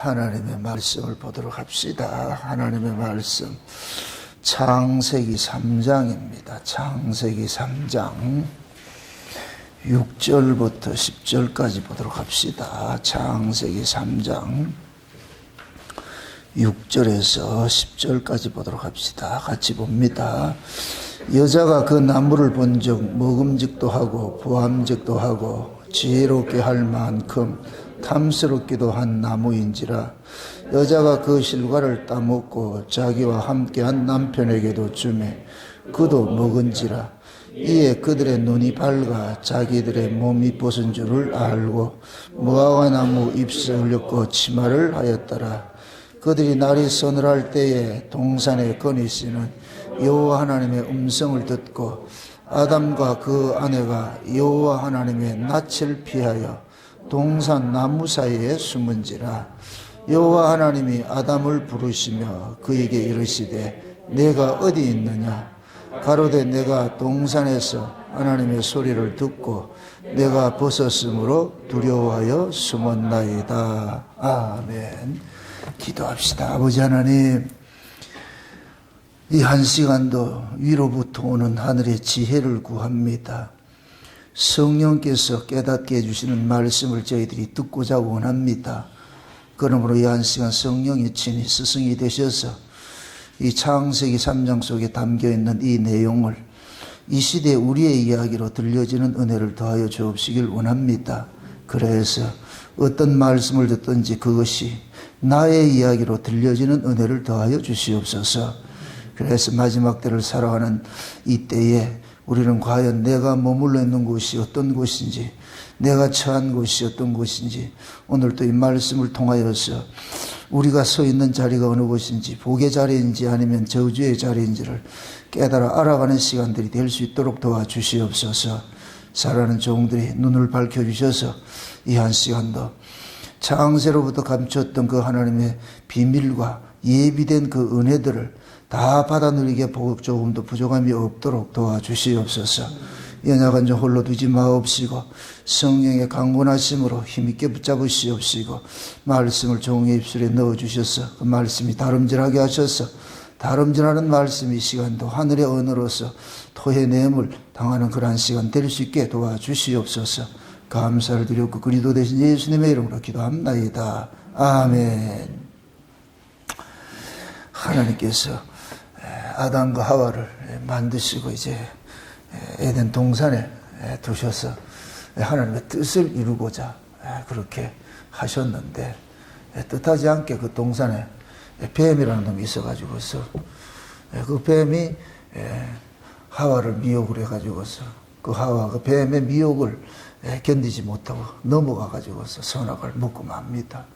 하나님의 말씀을 보도록 합시다. 하나님의 말씀 창세기 3장입니다. 창세기 3장 6절부터 10절까지 보도록 합시다. 창세기 3장 6절에서 10절까지 보도록 합시다. 같이 봅니다. 여자가 그 나무를 본즉 먹음직도 하고 보암직도 하고 지혜롭게 할 만큼 탐스럽기도 한 나무인지라 여자가 그 실과를 따먹고 자기와 함께한 남편에게도 주매 그도 먹은지라 이에 그들의 눈이 밝아 자기들의 몸이 벗은 줄을 알고 무화과 나무 잎을 엮고 치마를 하였더라. 그들이 날이 서늘할 때에 동산에 거니씨는 여호와 하나님의 음성을 듣고 아담과 그 아내가 여호와 하나님의 낯을 피하여 동산 나무 사이에 숨은지라. 여호와 하나님이 아담을 부르시며 그에게 이르시되 내가 어디 있느냐. 가로되 내가 동산에서 하나님의 소리를 듣고 내가 벗었으므로 두려워하여 숨었나이다. 아멘. 기도합시다. 아버지 하나님, 이 한 시간도 위로부터 오는 하늘의 지혜를 구합니다. 성령께서 깨닫게 해주시는 말씀을 저희들이 듣고자 원합니다. 그러므로 이 한 시간 성령이 친히 스승이 되셔서 이 창세기 3장 속에 담겨있는 이 내용을 이 시대 우리의 이야기로 들려지는 은혜를 더하여 주옵시길 원합니다. 그래서 어떤 말씀을 듣든지 그것이 나의 이야기로 들려지는 은혜를 더하여 주시옵소서. 그래서 마지막 때를 살아가는 이때에 우리는 과연 내가 머물러 있는 곳이 어떤 곳인지, 내가 처한 곳이 어떤 곳인지, 오늘 또 이 말씀을 통하여서 우리가 서 있는 자리가 어느 곳인지, 복의 자리인지 아니면 저주의 자리인지를 깨달아 알아가는 시간들이 될 수 있도록 도와주시옵소서. 살아가는 종들이 눈을 밝혀주셔서 이 한 시간도 창세로부터 감췄던 그 하나님의 비밀과 예비된 그 은혜들을 다 받아 누리게 조금도 부족함이 없도록 도와주시옵소서. 연약한 자 홀로 두지 마옵시고 성령의 강건하심으로 힘있게 붙잡으시옵시고 말씀을 종의 입술에 넣어주셔서 그 말씀이 다름질하게 하셔서 다름질하는 말씀이 이 시간도 하늘의 언어로서 토해냄을 당하는 그러한 시간 될 수 있게 도와주시옵소서. 감사를 드렸고 그리스도 되신 예수님의 이름으로 기도합나이다. 아멘. 하나님께서 아담과 하와를 만드시고 이제 에덴 동산에 두셔서 하나님의 뜻을 이루고자 그렇게 하셨는데 뜻하지 않게 그 동산에 뱀이라는 놈이 있어가지고서 그 뱀이 하와를 미혹을 해가지고서 그 하와가 그 뱀의 미혹을 견디지 못하고 넘어가가지고서 선악을 먹고 맙니다.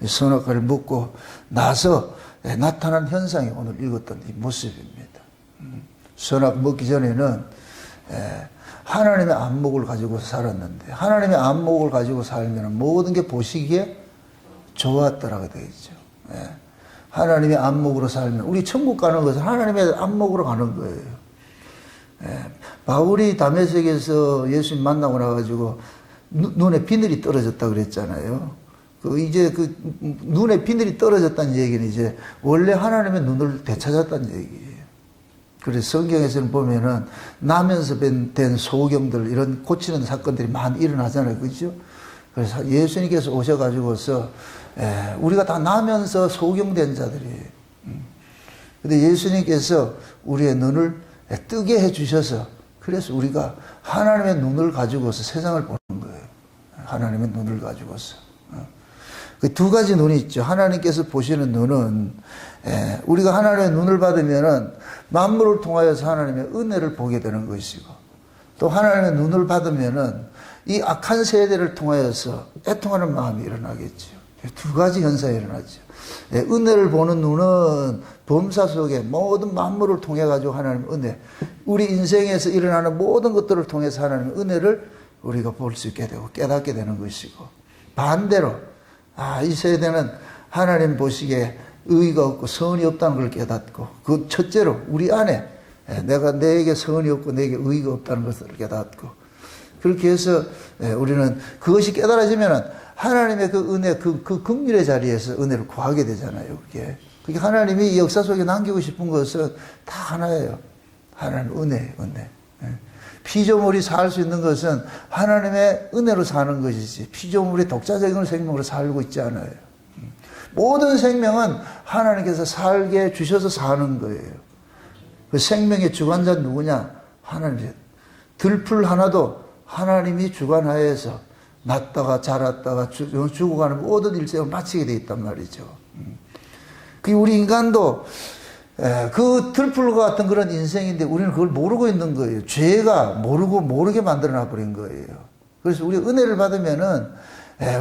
선악을 먹고 나서 나타난 현상이 오늘 읽었던 이 모습입니다. 선악 먹기 전에는 하나님의 안목을 가지고 살았는데 하나님의 안목을 가지고 살면 모든 게 보시기에 좋았더라고 되어 있죠. 하나님의 안목으로 살면 우리 천국 가는 것은 하나님의 안목으로 가는 거예요. 바울이 다메섹에서 예수님 만나고 나가지고 눈에 비늘이 떨어졌다 그랬잖아요. 이제 눈에 비늘이 떨어졌다는 얘기는 이제 원래 하나님의 눈을 되찾았다는 얘기예요. 그래서 성경에서는 보면은 나면서 된 소경들 이런 고치는 사건들이 많이 일어나잖아요. 그죠? 그래서 예수님께서 오셔가지고서 우리가 다 나면서 소경된 자들이에요. 근데 예수님께서 우리의 눈을 뜨게 해주셔서 그래서 우리가 하나님의 눈을 가지고서 세상을 보는 거예요. 하나님의 눈을 가지고서. 그 두 가지 눈이 있죠. 하나님께서 보시는 눈은 우리가 하나님의 눈을 받으면은 만물을 통하여서 하나님의 은혜를 보게 되는 것이고 또 하나님의 눈을 받으면은 이 악한 세대를 통하여서 애통하는 마음이 일어나겠죠. 두 가지 현상이 일어나죠. 은혜를 보는 눈은 범사 속에 모든 만물을 통해 가지고 하나님의 은혜, 우리 인생에서 일어나는 모든 것들을 통해서 하나님의 은혜를 우리가 볼 수 있게 되고 깨닫게 되는 것이고 반대로 이 세대는 하나님 보시기에 의의가 없고 선이 없다는 걸 깨닫고 그 첫째로 우리 안에 내게 선이 없고 내게 의의가 없다는 것을 깨닫고 그렇게 해서 우리는 그것이 깨달아지면 하나님의 그 은혜, 그 긍휼의 자리에서 은혜를 구하게 되잖아요, 그게. 그게 하나님이 이 역사 속에 남기고 싶은 것은 다 하나예요. 하나님 은혜예요, 은혜. 피조물이 살 수 있는 것은 하나님의 은혜로 사는 것이지, 피조물이 독자적인 생명으로 살고 있지 않아요. 모든 생명은 하나님께서 살게 주셔서 사는 거예요. 그 생명의 주관자는 누구냐? 하나님이에요. 들풀 하나도 하나님이 주관하에서 낳다가 자랐다가 죽어가는 모든 일생을 마치게 돼 있단 말이죠. 그 우리 인간도 그 들풀과 같은 그런 인생인데 우리는 그걸 모르고 있는 거예요. 죄가 모르게 만들어놔 버린 거예요. 그래서 우리 은혜를 받으면은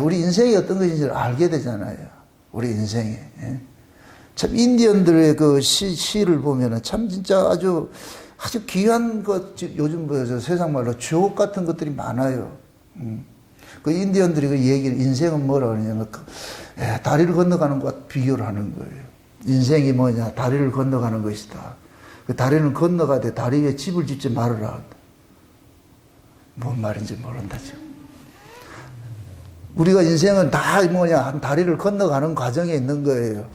우리 인생이 어떤 것인지를 알게 되잖아요. 우리 인생이. 참 인디언들의 그 시를 보면은 참 진짜 아주 귀한 것, 요즘 세상 말로 주옥 같은 것들이 많아요. 그 인디언들이 그 얘기는 인생은 뭐라 그러냐면 다리를 건너가는 것과 비교를 하는 거예요. 인생이 뭐냐? 다리를 건너가는 것이다. 그 다리는 건너가되 다리 위에 집을 짓지 말아라. 뭔 말인지 모른다, 지금. 우리가 인생은 다 뭐냐? 다리를 건너가는 과정에 있는 거예요.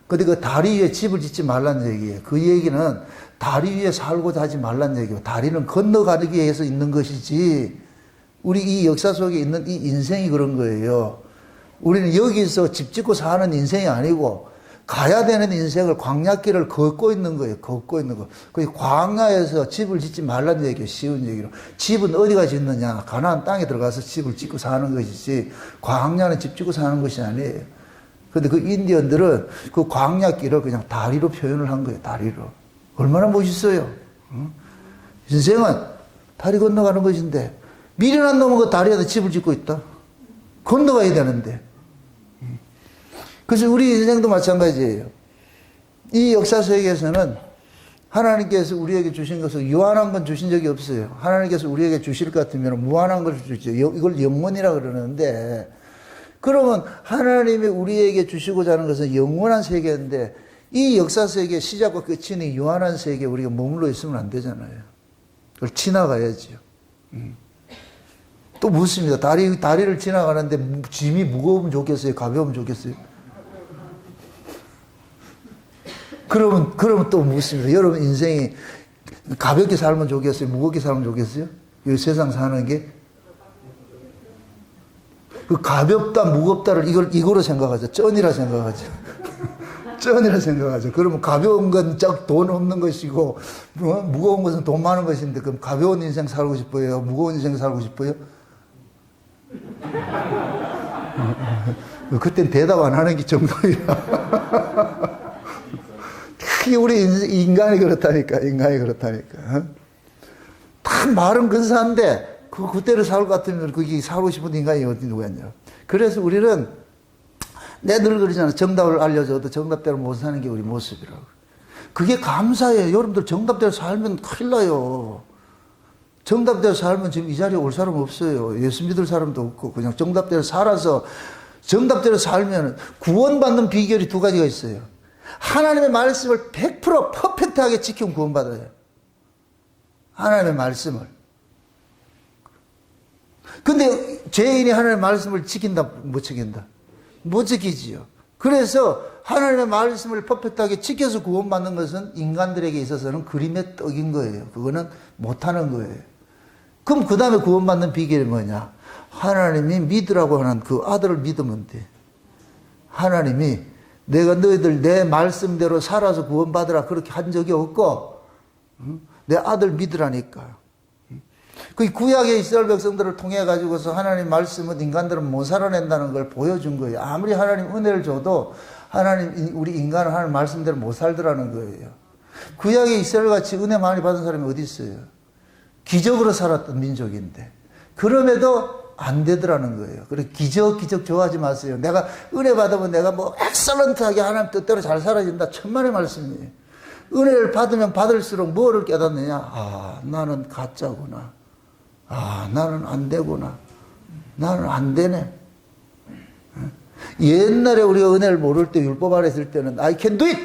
근데 그 다리 위에 집을 짓지 말라는 얘기예요. 그 얘기는 다리 위에 살고자 하지 말라는 얘기예요. 다리는 건너가기 위해서 있는 것이지, 우리 이 역사 속에 있는 이 인생이 그런 거예요. 우리는 여기서 집 짓고 사는 인생이 아니고, 가야 되는 인생을 광야길을 걷고 있는 거예요. 걷고 있는 거. 그 광야에서 집을 짓지 말라는 얘기예요. 쉬운 얘기로. 집은 어디가 짓느냐? 가나안 땅에 들어가서 집을 짓고 사는 것이지, 광야는 집 짓고 사는 것이 아니에요. 근데 그 인디언들은 그 광야길을 그냥 다리로 표현을 한 거예요. 다리로. 얼마나 멋있어요. 인생은 다리 건너가는 것인데, 미련한 놈은 그 다리에다 집을 짓고 있다. 건너가야 되는데. 그래서 우리 인생도 마찬가지예요. 이 역사 세계에서는 하나님께서 우리에게 주신 것을 유한한 건 주신 적이 없어요. 하나님께서 우리에게 주실 것 같으면 무한한 걸 주죠. 이걸 영원이라 그러는데, 그러면 하나님이 우리에게 주시고자 하는 것은 영원한 세계인데, 이 역사 세계 시작과 끝이 있는 유한한 세계에 우리가 머물러 있으면 안 되잖아요. 그걸 지나가야지요. 또 묻습니다. 다리를 지나가는데 짐이 무거우면 좋겠어요? 가벼우면 좋겠어요? 그러면 또 묻습니다. 여러분 인생이 가볍게 살면 좋겠어요? 무겁게 살면 좋겠어요? 이 세상 사는 게? 그 가볍다, 무겁다를 이거로 생각하죠. 쩐이라 생각하죠. 쩐이라 생각하죠. 그러면 가벼운 건 돈 없는 것이고, 무거운 것은 돈 많은 것인데, 그럼 가벼운 인생 살고 싶어요? 무거운 인생 살고 싶어요? 그땐 대답 안 하는 게 정답이라. 특히 우리 인간이 그렇다니까. 다 말은 근사한데, 그때를 살 것 같으면 그게 살고 싶은 인간이 어디 누구였냐. 그래서 우리는 내 늘 그러잖아. 정답을 알려줘도 정답대로 못 사는 게 우리 모습이라고. 그게 감사해요. 여러분들 정답대로 살면 큰일 나요. 정답대로 살면 지금 이 자리에 올 사람 없어요. 예수 믿을 사람도 없고, 그냥 정답대로 살아서, 정답대로 살면 구원받는 비결이 두 가지가 있어요. 하나님의 말씀을 100% 퍼펙트하게 지키면 구원받아요. 하나님의 말씀을. 근데 죄인이 하나님의 말씀을 지킨다, 못 지킨다? 못 지키지요. 그래서 하나님의 말씀을 퍼펙트하게 지켜서 구원받는 것은 인간들에게 있어서는 그림의 떡인 거예요. 그거는 못하는 거예요. 그럼 그 다음에 구원받는 비결이 뭐냐? 하나님이 믿으라고 하는 그 아들을 믿으면 돼. 하나님이 내가 너희들 내 말씀대로 살아서 구원받으라 그렇게 한 적이 없고, 내 아들 믿으라니까. 그 구약의 이스라엘 백성들을 통해 가지고서 하나님 말씀은 인간들은 못 살아낸다는 걸 보여준 거예요. 아무리 하나님 은혜를 줘도 우리 인간은 하나님 말씀대로 못 살더라는 거예요. 구약의 이스라엘 같이 은혜 많이 받은 사람이 어디 있어요? 기적으로 살았던 민족인데. 그럼에도 안 되더라는 거예요. 그래서 기적 좋아하지 마세요. 내가 은혜 받으면 내가 뭐 엑설런트하게 하나님 뜻대로 잘 살아진다. 천만의 말씀이에요. 은혜를 받으면 받을수록 뭐를 깨닫느냐? 아, 나는 가짜구나. 아, 나는 안 되구나. 나는 안 되네. 옛날에 우리가 은혜를 모를 때, 율법 아래 있을 때는 I can do it!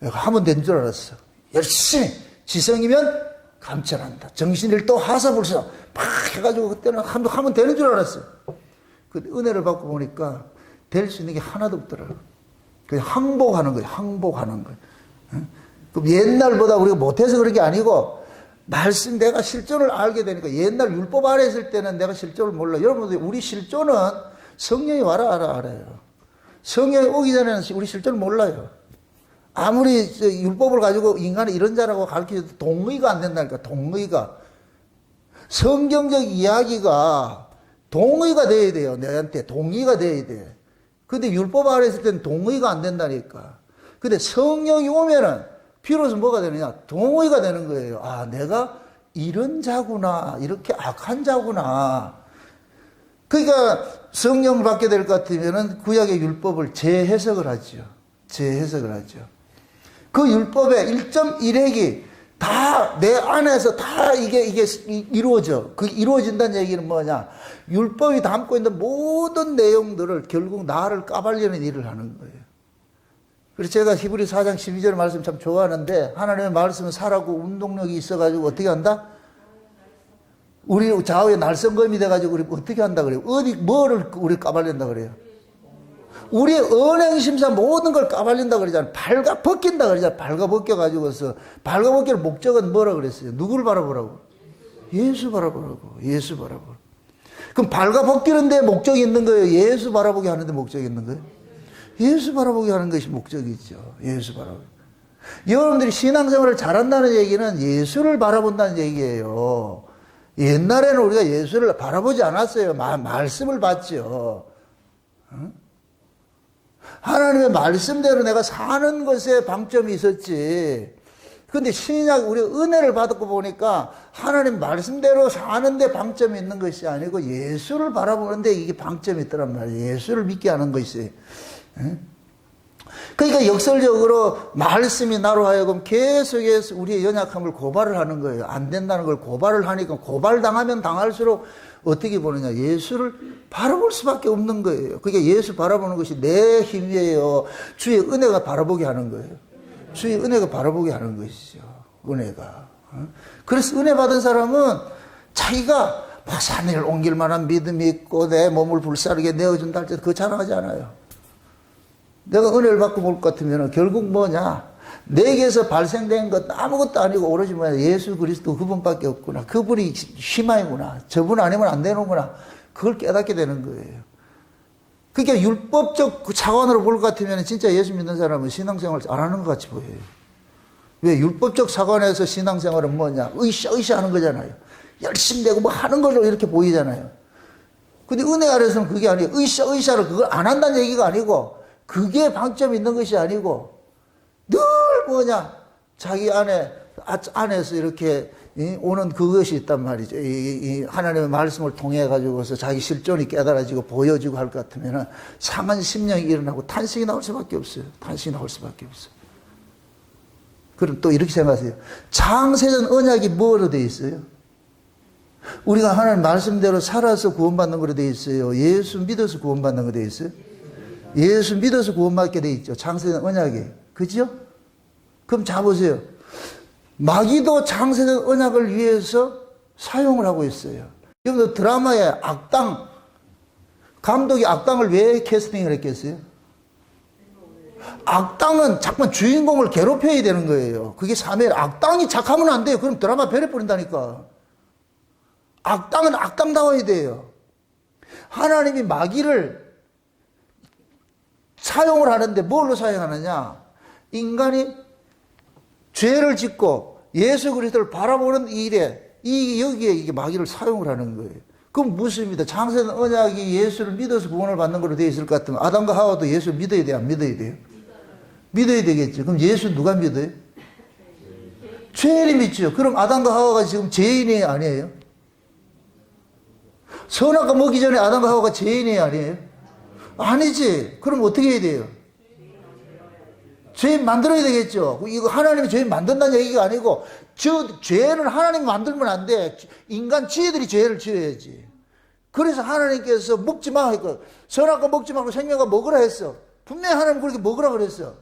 하면 된 줄 알았어. 열심히. 지성이면 감천한다. 정신을 또 하사불사 막 해가지고 그때는 하면 되는 줄 알았어요. 그 은혜를 받고 보니까 될 수 있는 게 하나도 없더라고요. 그냥 항복하는 거예요. 항복하는 거예요. 그럼 옛날보다 우리가 못해서 그런 게 아니고 말씀 내가 실존을 알게 되니까 옛날 율법 아래 있을 때는 내가 실존을 몰라. 여러분들 우리 실존은 성령이 와라 알아요. 성령이 오기 전에는 우리 실존을 몰라요. 아무리 율법을 가지고 인간을 이런 자라고 가르쳐도 동의가 안 된다니까. 동의가. 성경적 이야기가 동의가 돼야 돼요. 내한테 동의가 돼야 돼. 근데 율법 아래 있을 때는 동의가 안 된다니까. 근데 성령이 오면은 비로소 뭐가 되느냐? 동의가 되는 거예요. 아, 내가 이런 자구나. 이렇게 악한 자구나. 그러니까 성령을 받게 될 것 같으면은 구약의 율법을 재해석을 하죠. 재해석을 하죠. 그 율법의 1.1핵이 다 내 안에서 다 이게 이루어져. 그 이루어진다는 얘기는 뭐냐? 율법이 담고 있는 모든 내용들을 결국 나를 까발리는 일을 하는 거예요. 그래서 제가 히브리 4장 12절 말씀 참 좋아하는데 하나님의 말씀은 살아고 운동력이 있어가지고 어떻게 한다? 우리 좌우에 날성검이 돼가지고 우리 어떻게 한다 그래요? 어디 뭐를 우리 까발린다 그래요? 우리의 언행심사 모든 걸 까발린다 그러잖아요. 발가 벗긴다 그러잖아요. 발가 벗겨가지고서 발가 벗기는 목적은 뭐라 그랬어요? 누구를 바라보라고? 예수 바라보라고. 예수 바라보라고. 그럼 발가 벗기는 데 목적이 있는 거예요? 예수 바라보게 하는 데 목적이 있는 거예요? 예수 바라보게 하는 것이 목적이죠. 예수 바라보게. 여러분들이 신앙생활을 잘한다는 얘기는 예수를 바라본다는 얘기예요. 옛날에는 우리가 예수를 바라보지 않았어요. 말씀을 봤죠. 응? 하나님의 말씀대로 내가 사는 것에 방점이 있었지. 근데 신약 우리 은혜를 받고 보니까 하나님 말씀대로 사는데 방점이 있는 것이 아니고 예수를 바라보는데 이게 방점이 있더란 말이에요. 예수를 믿게 하는 것이. 그러니까 역설적으로 말씀이 나로 하여금 계속해서 우리의 연약함을 고발을 하는 거예요. 안 된다는 걸 고발을 하니까 고발당하면 당할수록 어떻게 보느냐. 예수를 바라볼 수밖에 없는 거예요. 그러니까 예수 바라보는 것이 내 힘이에요. 주의 은혜가 바라보게 하는 거예요. 주의 은혜가 바라보게 하는 것이죠. 은혜가. 그래서 은혜 받은 사람은 자기가 산을 옮길 만한 믿음이 있고 내 몸을 불사르게 내어준다 할 때 그거 자랑하지 않아요. 내가 은혜를 받고 볼 것 같으면 결국 뭐냐? 내게서 발생된 것 아무것도 아니고 오로지 뭐냐? 예수 그리스도 그분밖에 없구나. 그분이 희망이구나. 저분 아니면 안 되는구나. 그걸 깨닫게 되는 거예요. 그러니까 율법적 차원으로 볼 것 같으면 진짜 예수 믿는 사람은 신앙생활 안 하는 것 같이 보여요. 왜? 율법적 차원에서 신앙생활은 뭐냐? 으쌰으쌰 하는 거잖아요. 열심히 되고 뭐 하는 걸로 이렇게 보이잖아요. 근데 은혜 아래서는 그게 아니에요. 으쌰으쌰를 그걸 안 한다는 얘기가 아니고 그게 방점이 있는 것이 아니고 늘 뭐냐 자기 안에서 이렇게 오는 그것이 있단 말이죠. 하나님의 말씀을 통해 가지고서 자기 실존이 깨달아지고 보여지고 할 것 같으면은 상한 심령이 일어나고 탄식이 나올 수밖에 없어요. 탄식이 나올 수밖에 없어요. 그럼 또 이렇게 생각하세요. 창세전 언약이 뭐로 되어 있어요? 우리가 하나님 말씀대로 살아서 구원받는 거로 되어 있어요. 예수 믿어서 구원받는 거 되어 있어요. 예수 믿어서 구원받게 돼 있죠. 창세전 언약에. 그죠? 그럼 자 보세요. 마귀도 창세전 언약을 위해서 사용을 하고 있어요. 여러분 드라마의 악당 감독이 악당을 왜 캐스팅을 했겠어요? 악당은 자꾸만 주인공을 괴롭혀야 되는 거예요. 그게 사멸. 악당이 착하면 안 돼요. 그럼 드라마 배려버린다니까. 악당은 악당다워야 돼요. 하나님이 마귀를 사용을 하는데 뭘로 사용하느냐? 인간이 죄를 짓고 예수 그리스도를 바라보는 일에 여기에 이게 마귀를 사용을 하는 거예요. 그럼 무엇입니다? 창세전 언약이 예수를 믿어서 구원을 받는 걸로 되어 있을 것 같으면 아담과 하와도 예수를 믿어야 돼요? 안 믿어야 돼요? 믿어야 되겠죠. 그럼 예수 누가 믿어요? 죄인이 믿죠. 그럼 아담과 하와가 지금 죄인이 아니에요? 선악과 먹기 전에 아담과 하와가 죄인이 아니에요? 아니지. 그럼 어떻게 해야 돼요? 죄인 만들어야 되겠죠. 이거 하나님이 죄인 만든다는 얘기가 아니고 죄는 하나님이 만들면 안 돼. 인간 지혜들이 죄를 지어야지. 그래서 하나님께서 먹지 마 했고 선악과 먹지 말고 생명과 먹으라 했어. 분명히 하나님 그렇게 먹으라 그랬어.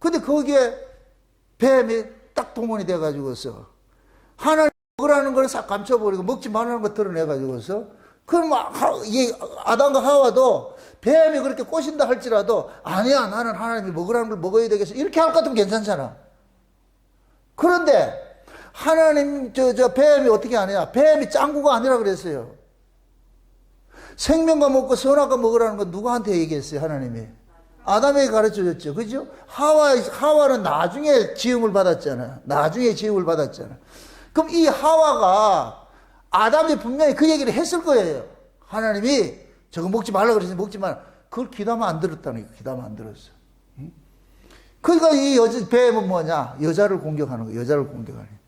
근데 거기에 뱀이 딱 동원이 돼가지고서 하나님 먹으라는 걸 싹 감춰버리고 먹지 말라는 거 드러내가지고서 그럼 이 아담과 하와도 뱀이 그렇게 꼬신다 할지라도 아니야, 나는 하나님이 먹으라는 걸 먹어야 되겠어, 이렇게 할 것 같으면 괜찮잖아. 그런데 하나님 뱀이 어떻게 하느냐? 뱀이 짱구가 아니라 그랬어요. 생명과 먹고 선악과 먹으라는 건 누구한테 얘기했어요? 하나님이 아담에게 가르쳐줬죠. 그죠? 하와는 나중에 지음을 받았잖아. 나중에 지음을 받았잖아. 그럼 이 하와가 아담이 분명히 그 얘기를 했을 거예요. 하나님이 저거 먹지 말라 그랬으니 먹지 마라. 그걸 귀담아 안 들었다는 거예요. 귀담아 안 들었어. 응? 그러니까 이 뱀은 뭐냐? 여자를 공격하는 거예요. 여자를 공격하는 거예요.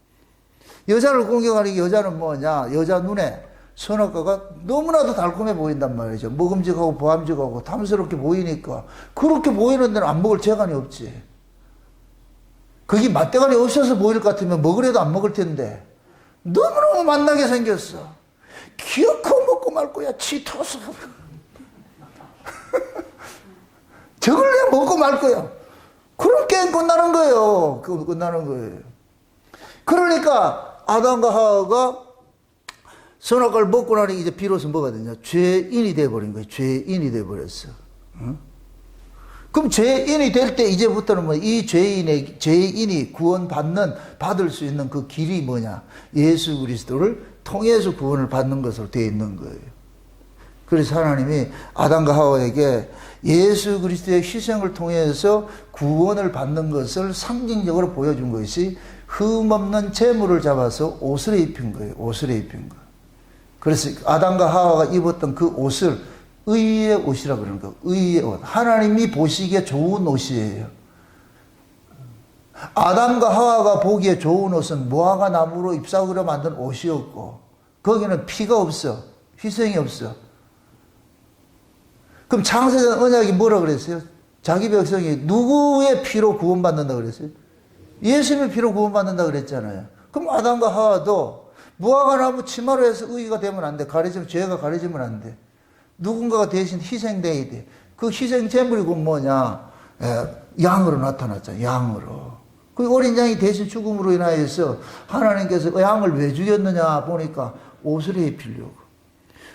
여자를 공격하는 게, 여자는 뭐냐? 여자 눈에 선악과가 너무나도 달콤해 보인단 말이죠. 먹음직하고 보암직하고 탐스럽게 보이니까, 그렇게 보이는 데는 안 먹을 재간이 없지. 그게 맛대가리 없어서 보일 것 같으면 먹으려도 안 먹을 텐데 너무너무 맛나게 생겼어. 기어코 먹고 말 거야. 치토스. 저걸 내가 먹고 말 거야. 그럼 게임 끝나는 거예요. 그거 끝나는 거예요. 그러니까 아담과 하와가 선악과를 먹고 나니 이제 비로소 뭐가 되냐? 죄인이 돼버린 거예요. 죄인이 돼버렸어. 응? 그럼 죄인이 될 때 이제부터는 뭐 이 죄인이 받을 수 있는 그 길이 뭐냐? 예수 그리스도를 통해서 구원을 받는 것으로 되어 있는 거예요. 그래서 하나님이 아담과 하와에게 예수 그리스도의 희생을 통해서 구원을 받는 것을 상징적으로 보여준 것이 흠없는 재물을 잡아서 옷을 입힌 거예요. 옷을 입힌 거. 그래서 아담과 하와가 입었던 그 옷을 의의 옷이라 그러는 거예요. 의의 옷. 하나님이 보시기에 좋은 옷이에요. 아담과 하와가 보기에 좋은 옷은 무화과 나무로 잎사귀로 만든 옷이었고, 거기는 피가 없어. 희생이 없어. 그럼 창세전 언약이 뭐라 그랬어요? 자기 백성이 누구의 피로 구원받는다 그랬어요? 예수님의 피로 구원받는다 그랬잖아요. 그럼 아담과 하와도 무화과 나무 치마로 해서 의가 되면 안 돼. 죄가 가려지면 안 돼. 누군가가 대신 희생돼야 돼. 그 희생 제물이 뭐냐? 양으로 나타났잖아요. 양으로. 그 어린 양이 대신 죽음으로 인하여서 하나님께서 양을 왜 죽였느냐 보니까 옷을 입히려고.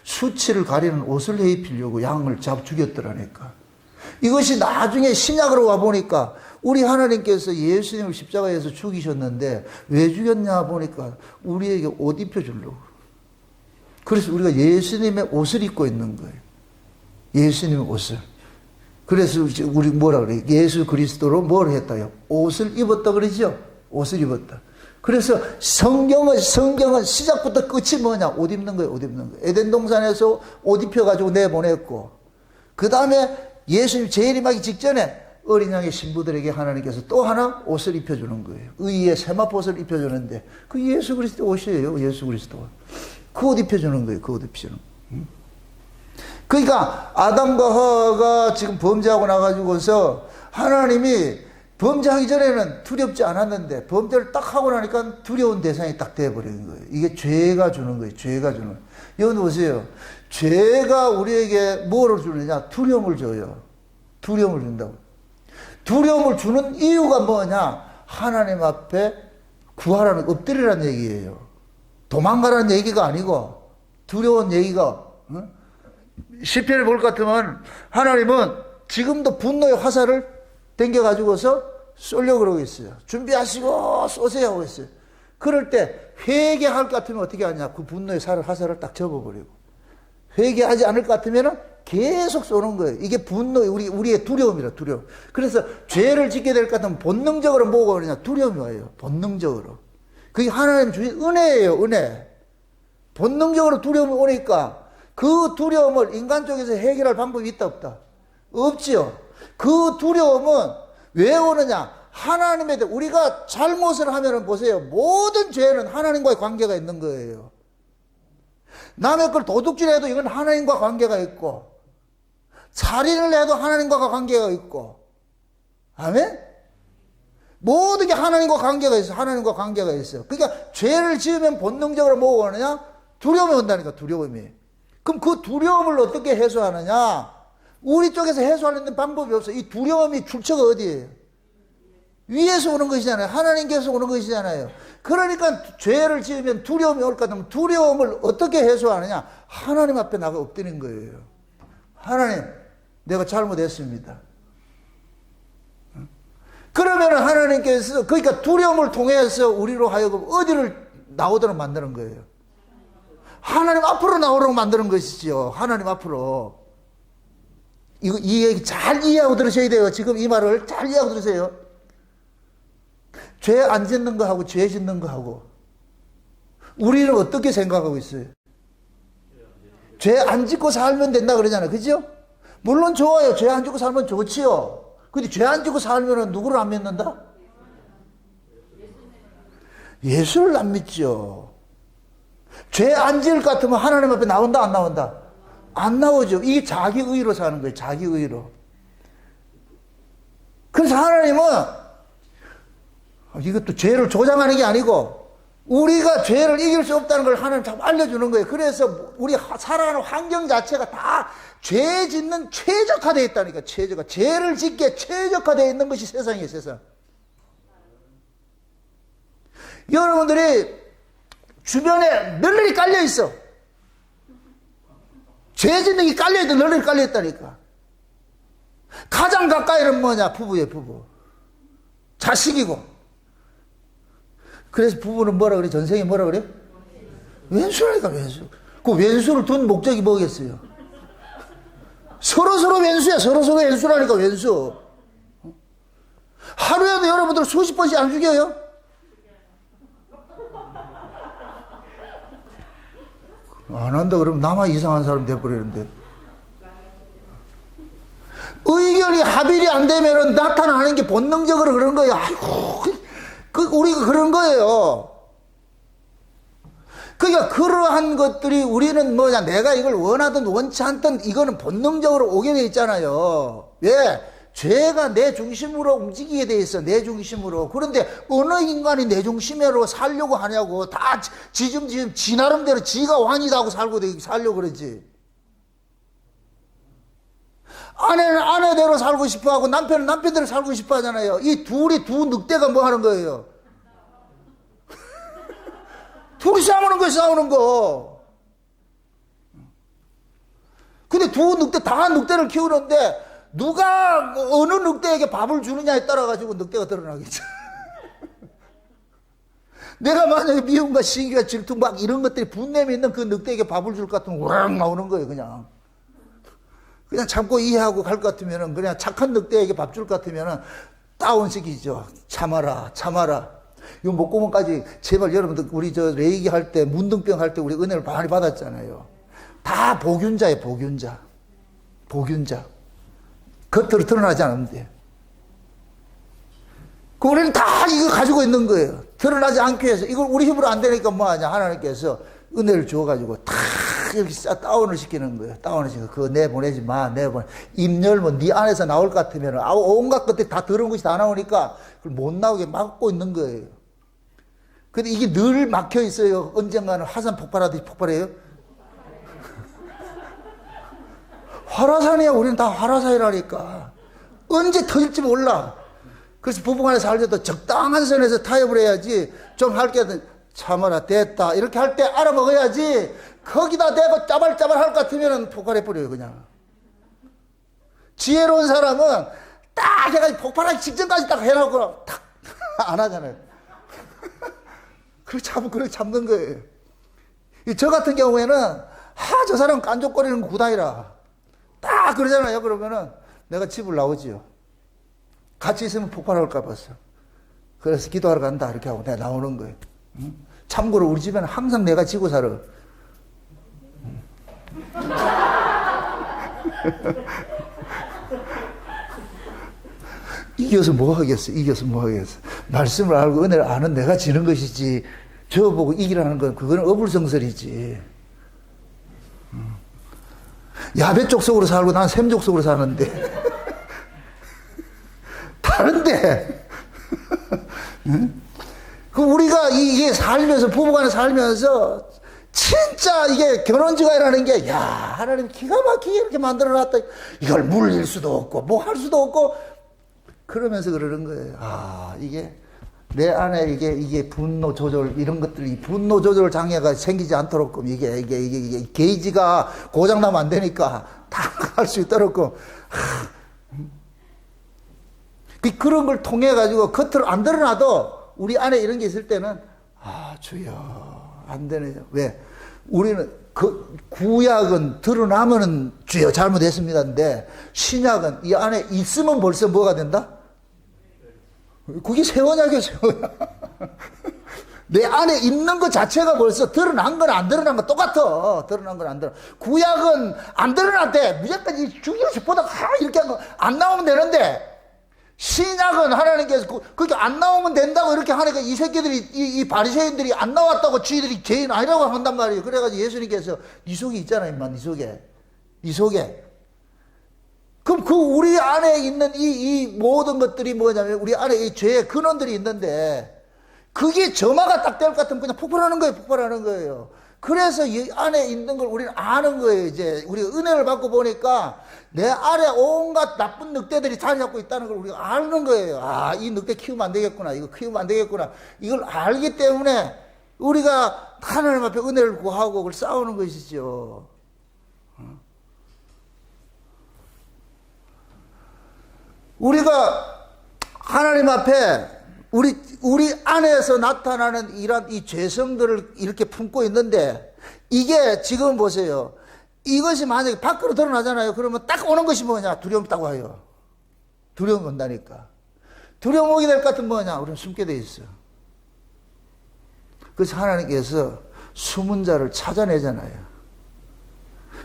수치를 가리는 옷을 입히려고 양을 죽였더라니까. 이것이 나중에 신약으로 와보니까 우리 하나님께서 예수님을 십자가에서 죽이셨는데 왜 죽였냐 보니까 우리에게 옷 입혀주려고. 그래서 우리가 예수님의 옷을 입고 있는 거예요. 예수님의 옷을. 그래서 우리 뭐라 그래요? 예수 그리스도로 뭘 했다요? 옷을 입었다 그러죠? 옷을 입었다. 그래서 성경은 시작부터 끝이 뭐냐? 옷 입는 거예요. 옷 입는 거예요. 에덴 동산에서 옷 입혀가지고 내보냈고, 그 다음에 예수님 재림하기 직전에 어린 양의 신부들에게 하나님께서 또 하나 옷을 입혀주는 거예요. 의의 세마포옷을 입혀주는데 그 예수 그리스도 옷이에요. 예수 그리스도. 그 옷 입혀주는 거예요. 그 옷 입혀주는 거예요. 그러니까 아담과 하와가 지금 범죄하고 나가지고서 하나님이 범죄하기 전에는 두렵지 않았는데 범죄를 딱 하고 나니까 두려운 대상이 딱 돼버리는 거예요. 이게 죄가 주는 거예요. 죄가 주는 거예요. 여기 보세요. 죄가 우리에게 뭐를 주느냐? 두려움을 줘요. 두려움을 준다고. 두려움을 주는 이유가 뭐냐? 하나님 앞에 구하라는, 엎드리라는 얘기예요. 도망가라는 얘기가 아니고, 두려운 얘기가, 시편을 볼 것 같으면 하나님은 지금도 분노의 화살을 당겨가지고서 쏘려고 그러고 있어요. 준비하시고 쏘세요 하고 있어요. 그럴 때 회개할 것 같으면 어떻게 하냐? 그 분노의 화살을 딱 접어버리고. 회개하지 않을 것 같으면 계속 쏘는 거예요. 이게 우리의 두려움이라, 두려움. 그래서 죄를 짓게 될 것 같으면 본능적으로 뭐가 오느냐? 두려움이 와요. 본능적으로. 그게 하나님 주신 은혜예요, 은혜. 본능적으로 두려움이 오니까 그 두려움을 인간 쪽에서 해결할 방법이 있다, 없다? 없지요. 그 두려움은 왜 오느냐? 하나님에 대해, 우리가 잘못을 하면은 보세요. 모든 죄는 하나님과의 관계가 있는 거예요. 남의 걸 도둑질해도 이건 하나님과 관계가 있고, 살인을 해도 하나님과 관계가 있고, 아멘? 모든 게 하나님과 관계가 있어. 하나님과 관계가 있어요. 그러니까 죄를 지으면 본능적으로 뭐가 오느냐? 두려움이 온다니까, 두려움이. 그럼 그 두려움을 어떻게 해소하느냐? 우리 쪽에서 해소하는 방법이 없어. 이 두려움이 출처가 어디예요? 위에서 오는 것이잖아요. 하나님께서 오는 것이잖아요. 그러니까 죄를 지으면 두려움이 올 것 같으면 두려움을 어떻게 해소하느냐? 하나님 앞에 나가 엎드리는 거예요. 하나님, 내가 잘못했습니다. 그러면 하나님께서, 그러니까 두려움을 통해서 우리로 하여금 어디를 나오도록 만드는 거예요. 하나님 앞으로 나오도록 만드는 것이지요. 하나님 앞으로. 이 얘기 잘 이해하고 들으셔야 돼요. 지금 이 말을 잘 이해하고 들으세요. 죄 안 짓는 거하고 죄 짓는 거하고 우리는 어떻게 생각하고 있어요? 죄 안 짓고 살면 된다 그러잖아요. 그죠? 물론 좋아요. 죄 안 짓고 살면 좋지요. 근데 죄 안 짓고 살면 누구를 안 믿는다? 예수를 안 믿죠. 죄 안 지을 것 같으면 하나님 앞에 나온다 안 나온다? 안 나오죠. 이게 자기 의로 사는 거예요. 자기 의로. 그래서 하나님은 이것도 죄를 조장하는 게 아니고 우리가 죄를 이길 수 없다는 걸 하나님 자꾸 알려주는 거예요. 그래서 우리 살아가는 환경 자체가 다 죄 짓는 최적화되어 있다니까. 최적화. 죄를 짓기에 최적화되어 있는 것이 세상이에요. 세상. 여러분들이 주변에 널널이 깔려 있어. 죄 짓는 게 깔려있다. 널널이 깔려있다니까. 가장 가까이는 뭐냐? 부부예요. 부부. 자식이고. 그래서 부부는 뭐라 그래? 전생에 뭐라 그래? 왼수라니까. 왼수. 그 왼수를 둔 목적이 뭐겠어요? 서로서로 왼수야. 서로서로 왼수라니까. 왼수. 하루에도 여러분들 수십 번씩 안 죽여요? 안 한다 그러면 나만 이상한 사람 돼버리는데. 의견이 합일이 안 되면 나타나는 게 본능적으로 그런 거예요. 아이고, 우리가 그런 거예요. 그러니까 그러한 것들이 우리는 뭐냐, 내가 이걸 원하든 원치 않든 이거는 본능적으로 오게 돼 있잖아요. 왜? 죄가 내 중심으로 움직이게 돼 있어. 내 중심으로. 그런데 어느 인간이 내 중심으로 살려고 하냐고. 다 지금 지 나름대로 지가 왕이다 하고 살려고 그러지. 아내는 아내대로 살고 싶어 하고 남편은 남편대로 살고 싶어 하잖아요. 이 두 늑대가 뭐 하는 거예요? 둘이 싸우는 거, 싸우는 거. 근데 두 늑대, 다 늑대를 키우는데 누가 어느 늑대에게 밥을 주느냐에 따라 가지고 늑대가 드러나겠죠. 내가 만약에 미움과 시기가 질투 막 이런 것들이 분냄이 있는 그 늑대에게 밥을 줄 것 같으면 우락 나오는 거예요. 그냥 참고 이해하고 갈 것 같으면 그냥 착한 늑대에게 밥 줄 것 같으면 다운시키죠. 참아라, 참아라. 이 목구멍까지 제발 여러분들 우리 저 레이기 할 때 문둥병 할 때 우리 은혜를 많이 받았잖아요. 다 복균자예요. 복균자. 복균자. 겉으로 드러나지 않는데. 그 우리는 다 이거 가지고 있는 거예요. 드러나지 않기 위해서. 이걸 우리 힘으로 안 되니까 뭐 하냐. 하나님께서 은혜를 주어가지고 다 이렇게 다운을 시키는 거예요. 다운을 시키고 그거 내보내지 마. 내보내. 입 열면 네 안에서 나올 것 같으면 온갖 것들이 다 더러운 것이 다 나오니까 그걸 못 나오게 막고 있는 거예요. 근데 이게 늘 막혀 있어요. 언젠가는 화산 폭발하듯이 폭발해요. 화라산이야. 우리는 다 화라산이라니까. 언제 터질지 몰라. 그래서 부부간에 살 때도 적당한 선에서 타협을 해야지. 좀 할 게 참아라 됐다 이렇게 할 때 알아먹어야지. 거기다 대고 짜발짜발 할 것 같으면 폭발해버려요. 그냥. 지혜로운 사람은 딱 해가지고 폭발하기 직전까지 딱 해놓고 탁 안 하잖아요. 그렇게 참는 거예요. 저 같은 경우에는 저 사람 깐족거리는 거 구다이라 딱 그러잖아요. 그러면은 내가 집을 나오지요. 같이 있으면 폭발할까 봤어. 그래서 기도하러 간다 이렇게 하고 내가 나오는 거예요. 참고로 우리 집에는 항상 내가 지고 살아. 이겨서 뭐 하겠어. 이겨서 뭐 하겠어. 말씀을 알고 은혜를 아는 내가 지는 것이지 저보고 이기라는 건 그거는 어불성설이지. 야베 족속으로 살고 난 셈 족속으로 사는데 다른데. 그 우리가 이게 살면서 부부간에 살면서 진짜 이게 결혼지가라는 게 야 하나님 기가 막히게 이렇게 만들어놨다. 이걸 물릴 수도 없고 뭐 할 수도 없고 그러면서 그러는 거예요. 아, 이게 내 안에 이게 분노 조절 이런 것들이 분노 조절 장애가 생기지 않도록 이게 게이지가 고장나면 안 되니까 다 할 수 있도록 그런 걸 통해 가지고 겉으로 안 드러나도 우리 안에 이런 게 있을 때는 아, 주여 안 되네요. 왜? 우리는 그 구약은 드러나면은 주여 잘못했습니다인데 신약은 이 안에 있으면 벌써 뭐가 된다? 그게 새 언약이에요, 새 언약. 내 안에 있는 것 자체가 벌써 드러난 건 안 드러난 건 똑같아. 드러난 건 안 드러나. 구약은 안 드러났대. 무조건 죽이고 보다가 이렇게 안 나오면 되는데 신약은 하나님께서 그렇게 안 나오면 된다고 이렇게 하니까 이 새끼들이 이 바리새인들이 안 나왔다고 쥐들이 죄인 아니라고 한단 말이에요. 그래가지고 예수님께서 네 속에 있잖아, 임마, 네 속에. 그럼 그 우리 안에 있는 이 모든 것들이 뭐냐면 우리 안에 이 죄의 근원들이 있는데 그게 점화가 딱 될 것 같으면 그냥 폭발하는 거예요. 그래서 이 안에 있는 걸 우리는 아는 거예요. 이제 우리가 은혜를 받고 보니까 내 안에 온갖 나쁜 늑대들이 자리 잡고 있다는 걸 우리가 아는 거예요. 아, 이 늑대 키우면 안 되겠구나. 이거 키우면 안 되겠구나. 이걸 알기 때문에 우리가 하나님 앞에 은혜를 구하고 그걸 싸우는 것이죠. 우리가 하나님 앞에 우리 안에서 나타나는 이런 이 죄성들을 이렇게 품고 있는데 이게 지금 보세요. 이것이 만약에 밖으로 드러나잖아요. 그러면 딱 오는 것이 뭐냐? 두려움 딱 와요. 두려움 온다니까. 두려움 오게 될 것 같은 뭐냐? 우리는 숨게 돼 있어. 그래서 하나님께서 숨은 자를 찾아내잖아요.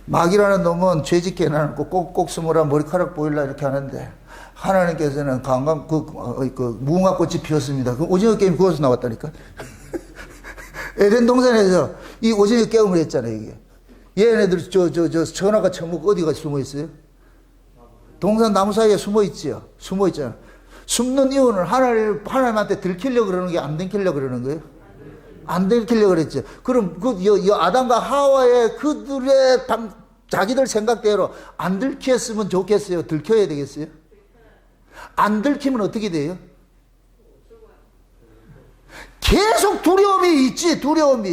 마귀라는 놈은 죄짓게 해놔놓고 꼭꼭 숨으라 머리카락 보일라 이렇게 하는데 하나님께서는 무궁화꽃이 피었습니다. 그 오징어 게임 그것서 나왔다니까. 에덴 동산에서 이 오징어 게임을 했잖아요, 이게. 얘네들 전화가 처먹고 어디가 숨어 있어요? 동산 나무 사이에 숨어 있지요. 숨어 있잖아. 숨는 이유는 하나님한테 들키려고 그러는 게 안 들키려고 그러는 거예요? 안 들키려고 그랬죠. 그럼 아담과 하와의 그들의 자기들 생각대로 안 들켰으면 좋겠어요? 들켜야 되겠어요? 안 들키면 어떻게 돼요? 계속 두려움이 있지, 두려움이.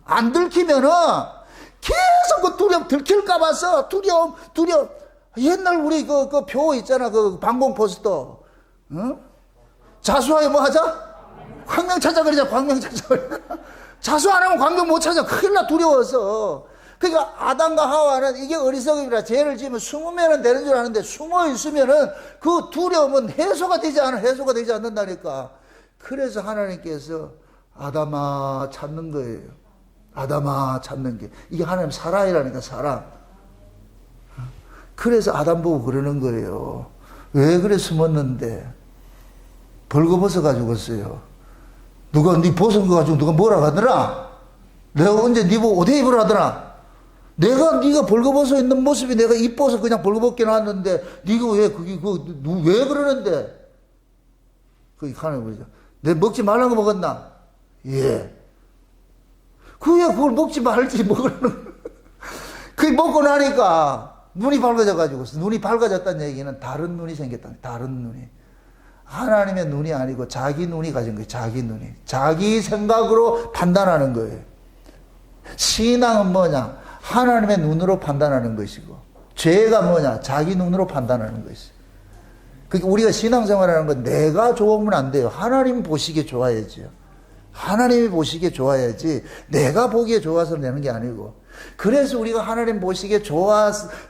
안 들키면은 계속 그 두려움, 들킬까봐서 두려움. 옛날 우리 그 표 있잖아, 그 방공 포스터. 응? 자수하여 뭐 하자? 광명 찾아 그러자, 광명 찾아 그러자. 자수 안 하면 광명 못 찾아. 큰일 나, 두려워서. 그러니까 아담과 하와는 이게 어리석음이라 죄를 지으면 숨으면 되는 줄 아는데 숨어 있으면은 그 두려움은 해소가 되지 않는다니까. 그래서 하나님께서 아담아 찾는 거예요. 아담아 찾는 게. 이게 하나님 사랑이라니까, 사랑. 그래서 아담 보고 그러는 거예요. 왜 그래 숨었는데? 벌거벗어 가지고 왔어요. 누가 네 벗은 거 가지고 누가 뭐라 하더라? 내가 언제 네 보고 옷 입으라 하더라? 네가 벌거벗어 있는 모습이 내가 이뻐서 그냥 벌거벗게 놨는데 네가 왜 그러는데? 그 하나님 보죠. 내 먹지 말라는 거 먹었나? 예. 그걸 먹지 말지 먹으라는. 그게 먹고 나니까 눈이 밝아져가지고, 눈이 밝아졌다는 얘기는 다른 눈이 생겼다. 다른 눈이. 하나님의 눈이 아니고 자기 눈이 가진 거예요. 자기 눈이. 자기 생각으로 판단하는 거예요. 신앙은 뭐냐? 하나님의 눈으로 판단하는 것이고, 죄가 뭐냐? 자기 눈으로 판단하는 것이죠. 그러니까 우리가 신앙생활하는 건 내가 좋으면 안 돼요. 하나님 보시기에 좋아야지요. 하나님이 보시기에 좋아야지 내가 보기에 좋아서 내는 게 아니고. 그래서 우리가 하나님 보시기에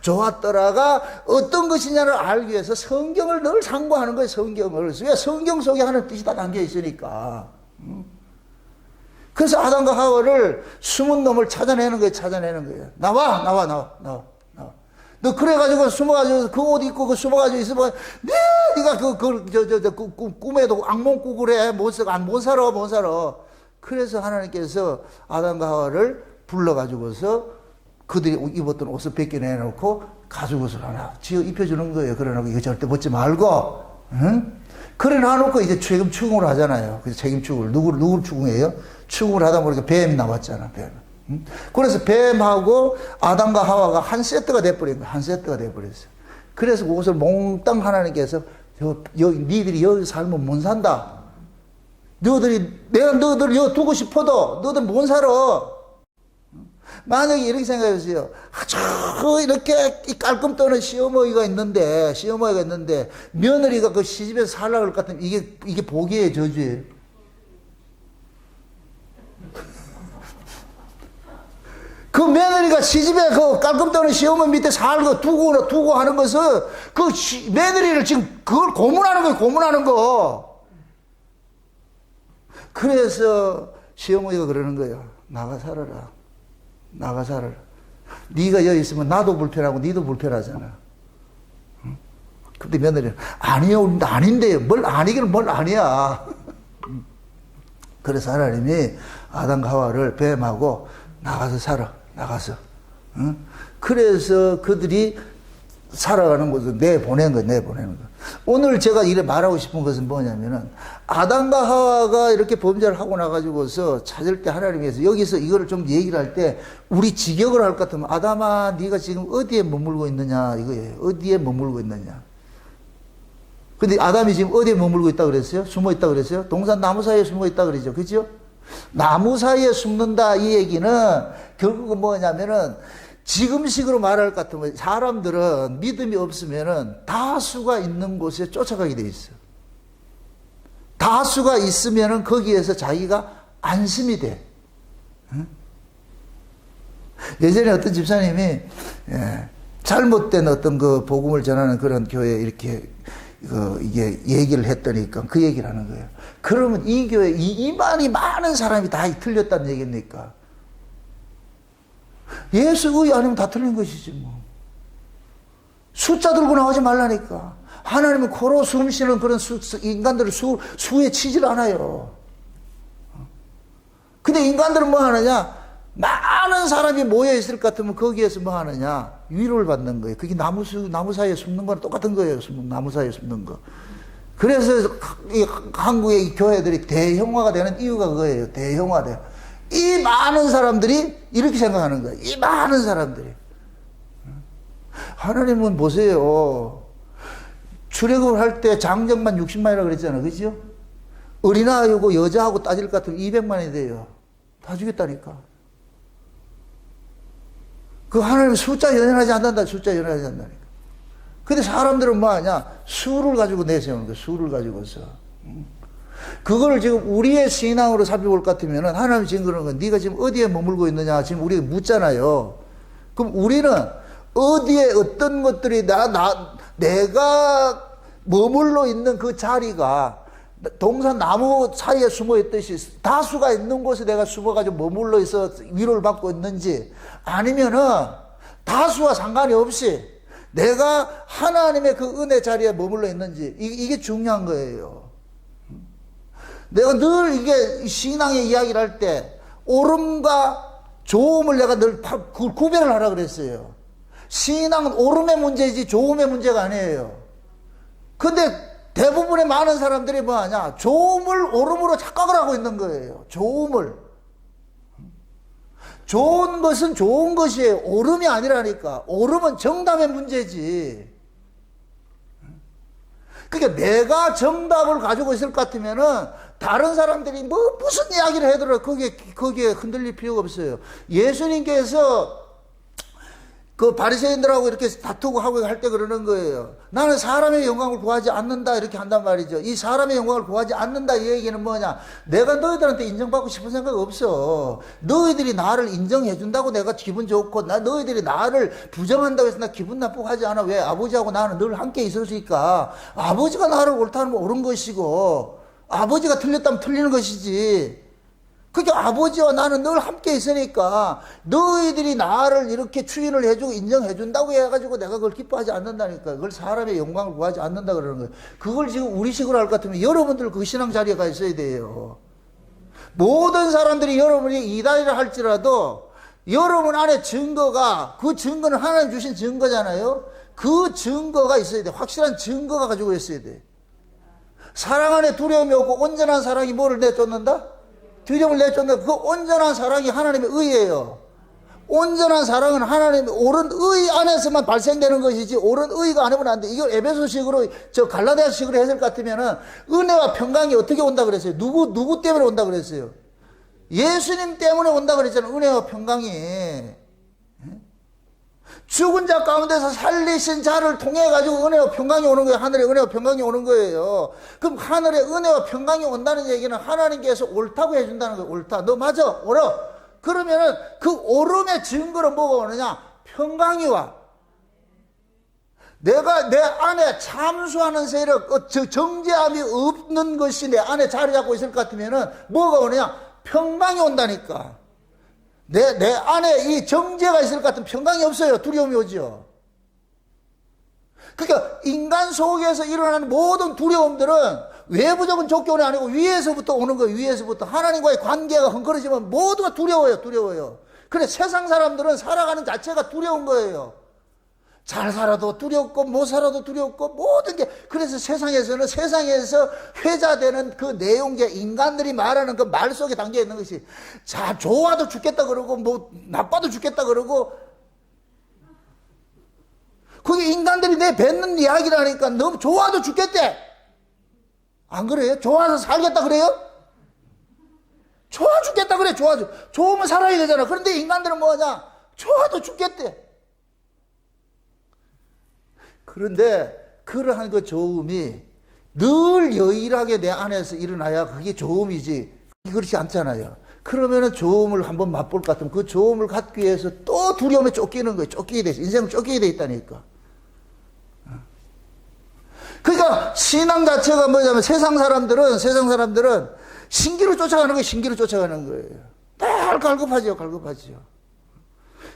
좋았더라가 어떤 것이냐를 알기 위해서 성경을 늘 참고하는 거예요. 성경을. 왜? 성경 속에 하나님 뜻이 다 담겨 있으니까. 그래서 아담과 하와를 숨은 놈을 찾아내는 거예요. 나와. 너 그래가지고 숨어가지고 그 옷 입고 숨어가지고 있으면 네가 꿈에도 악몽 꾸고 그래. 못 살아. 그래서 하나님께서 아담과 하와를 불러가지고서 그들이 입었던 옷을 벗겨내놓고 가죽옷을 하나 지어 입혀주는 거예요. 그래놓고 이거 절대 벗지 말고, 응? 그래 놔놓고 이제 책임 추궁을 하잖아요. 그래서 책임 추궁을 누구를 추궁해요? 추궁을 하다 보니까 뱀이 나왔잖아, 뱀. 응? 그래서 뱀하고 아담과 하와가 한 세트가 돼버린 거예요. 한 세트가 돼버렸어요. 그래서 그것을 몽땅 하나님께서 니들이 여기 살면 못 산다. 내가 너희들 여기 두고 싶어도 너희들 못 살아. 만약에 이렇게 생각해보세요. 아주 이렇게 깔끔 떠는 시어머니가 있는데 며느리가 그 시집에서 살라고 할 것 같으면 이게 복이에요, 저주예요? 그 며느리가 시집에 그 깔끔 떠는 시어머니 밑에 살고 두고 하는 것은 그 며느리를 지금 그걸 고문하는 거예요, 고문하는 거. 그래서 시어머니가 그러는 거예요. 나가 살아라. 네가 여기 있으면 나도 불편하고 니도 불편하잖아. 근데 며느리는 아니요, 아닌데요. 뭘 아니기는 뭘 아니야. 그래서 하나님이 아담과 하와를 뱀하고 나가서 살아. 그래서 그들이 살아가는 곳을 내보낸 거예요. 오늘 제가 이래 말하고 싶은 것은 뭐냐면은, 아담과 하와가 이렇게 범죄를 하고 나가지고서 찾을 때 하나님께서 여기서 이거를 좀 얘기를 할 때, 우리 직역을 할 것 같으면, 아담아, 네가 지금 어디에 머물고 있느냐, 이거예요. 어디에 머물고 있느냐. 근데 아담이 지금 어디에 머물고 있다 그랬어요? 숨어 있다 그랬어요? 동산 나무 사이에 숨어 있다 그러죠. 그죠? 나무 사이에 숨는다, 이 얘기는 결국은 뭐냐면은, 지금식으로 말할 것 같으면 사람들은 믿음이 없으면은 다수가 있는 곳에 쫓아가게 돼 있어요. 다수가 있으면은 거기에서 자기가 안심이 돼. 예전에 어떤 집사님이 잘못된 어떤 그 복음을 전하는 그런 교회에 이렇게 이게 얘기를 했더니까 그 얘기를 하는 거예요. 그러면 이 교회 이만이 많은 사람이 다 틀렸다는 얘기입니까? 예수 의 아니면 다 틀린 것이지 뭐. 숫자 들고 나오지 말라니까. 하나님은 코로 숨 쉬는 그런 인간들을 수에 치질 않아요. 근데 인간들은 뭐 하느냐? 많은 사람이 모여 있을 것 같으면 거기에서 뭐 하느냐? 위로를 받는 거예요. 그게 나무 사이에 숨는 거랑 똑같은 거예요. 나무 사이에 숨는 거. 그래서 한국의 교회들이 대형화가 되는 이유가 그거예요. 대형화돼요. 이 많은 사람들이 이렇게 생각하는 거예요. 이 많은 사람들이. 하나님은 보세요. 출애굽을 할 때 장정만 60만이라고 그랬잖아요. 그죠? 어린아이고 여자하고 따질 것 같으면 200만이 돼요. 다 죽였다니까. 그 하나님 숫자 연연하지 않는다. 근데 사람들은 뭐 하냐? 수를 가지고 내세우는 거예요. 수를 가지고서. 그걸 지금 우리의 신앙으로 살펴볼 것 같으면은 하나님이 지금 그러는 건 네가 지금 어디에 머물고 있느냐 지금 우리가 묻잖아요. 그럼 우리는 어디에 어떤 것들이 내가 머물러 있는 그 자리가 동산 나무 사이에 숨어 있듯이 다수가 있는 곳에 내가 숨어가지고 머물러 있어 위로를 받고 있는지 아니면은 다수와 상관이 없이 내가 하나님의 그 은혜 자리에 머물러 있는지 이게 중요한 거예요. 내가 늘 이게 신앙의 이야기를 할 때 옳음과 좋음을 내가 늘 구별을 하라 그랬어요. 신앙은 옳음의 문제이지 좋음의 문제가 아니에요. 근데 대부분의 많은 사람들이 뭐 하냐? 좋음을 옳음으로 착각을 하고 있는 거예요. 좋음을. 좋은 것은 좋은 것이에요. 옳음이 아니라니까. 옳음은 정답의 문제지. 그러니까 내가 정답을 가지고 있을 것 같으면은 다른 사람들이 무슨 이야기를 해도 거기에 흔들릴 필요가 없어요. 예수님께서 그 바리새인들하고 이렇게 다투고 하고 할 때 그러는 거예요. 나는 사람의 영광을 구하지 않는다 이렇게 한단 말이죠. 이 사람의 영광을 구하지 않는다 이 얘기는 뭐냐? 내가 너희들한테 인정받고 싶은 생각 없어. 너희들이 나를 인정해 준다고 내가 기분 좋고 너희들이 나를 부정한다고 해서 나 기분 나쁘고 하지 않아. 왜? 아버지하고 나는 늘 함께 있었으니까. 아버지가 나를 옳다면 옳은 것이고 아버지가 틀렸다면 틀리는 것이지. 그러니까 아버지와 나는 늘 함께 있으니까 너희들이 나를 이렇게 추인을 해주고 인정해준다고 해가지고 내가 그걸 기뻐하지 않는다니까. 그걸 사람의 영광을 구하지 않는다 그러는 거예요. 그걸 지금 우리식으로 할 것 같으면 여러분들 그 신앙 자리에 가 있어야 돼요. 모든 사람들이 여러분이 이단이라 할지라도 여러분 안에 증거가, 그 증거는 하나님 주신 증거잖아요. 그 증거가 있어야 돼. 확실한 증거가 가지고 있어야 돼. 사랑 안에 두려움이 없고 온전한 사랑이 뭐를 내쫓는다? 두려움을 내쫓는다. 그 온전한 사랑이 하나님의 의예요. 온전한 사랑은 하나님의 옳은 의 안에서만 발생되는 것이지 옳은 의가 아니면 안 돼. 이걸 에베소식으로 갈라디아식으로 해석 같으면은 은혜와 평강이 어떻게 온다 그랬어요? 누구 때문에 온다 그랬어요? 예수님 때문에 온다 그랬잖아요. 은혜와 평강이. 죽은 자 가운데서 살리신 자를 통해 가지고 은혜와 평강이 오는 거예요. 하늘의 은혜와 평강이 오는 거예요. 그럼 하늘의 은혜와 평강이 온다는 얘기는 하나님께서 옳다고 해준다는 거예요. 옳다. 너 맞아. 옳아. 그러면은 그 오름의 증거로 뭐가 오느냐? 평강이 와. 내가 내 안에 참수하는 세력, 정죄함이 없는 것이 내 안에 자리 잡고 있을 것 같으면은 뭐가 오느냐? 평강이 온다니까. 내 안에 이 정죄가 있을 것 같으면 평강이 없어요. 두려움이 오죠. 그러니까 인간 속에서 일어나는 모든 두려움들은 외부적인 조건이 아니고 위에서부터 오는 거예요. 위에서부터. 하나님과의 관계가 흥건해지면 모두가 두려워요. 그래 세상 사람들은 살아가는 자체가 두려운 거예요. 잘 살아도 두렵고 못 살아도 두렵고 모든 게. 그래서 세상에서는 세상에서 회자되는 그 내용의 인간들이 말하는 그 말 속에 담겨 있는 것이 자 좋아도 죽겠다 그러고 뭐 나빠도 죽겠다 그러고 그게 인간들이 내뱉는 이야기라니까. 너무 좋아도 죽겠대. 안 그래요? 좋아서 살겠다 그래요? 좋아 죽겠다 그래. 좋으면 살아야 되잖아. 그런데 인간들은 뭐하냐? 좋아도 죽겠대. 그런데 그러한 그 좋음이 늘 여일하게 내 안에서 일어나야 그게 좋음이지. 그렇지 않잖아요. 그러면은 좋음을 한번 맛볼 것 같으면 그 좋음을 갖기 위해서 또 두려움에 쫓기는 거예요. 쫓기게 돼 있어. 인생을 쫓기게 돼 있다니까. 그러니까 신앙 자체가 뭐냐면 세상 사람들은 신기로 쫓아가는 거예요. 신기로 쫓아가는 거예요. 늘 갈급하죠.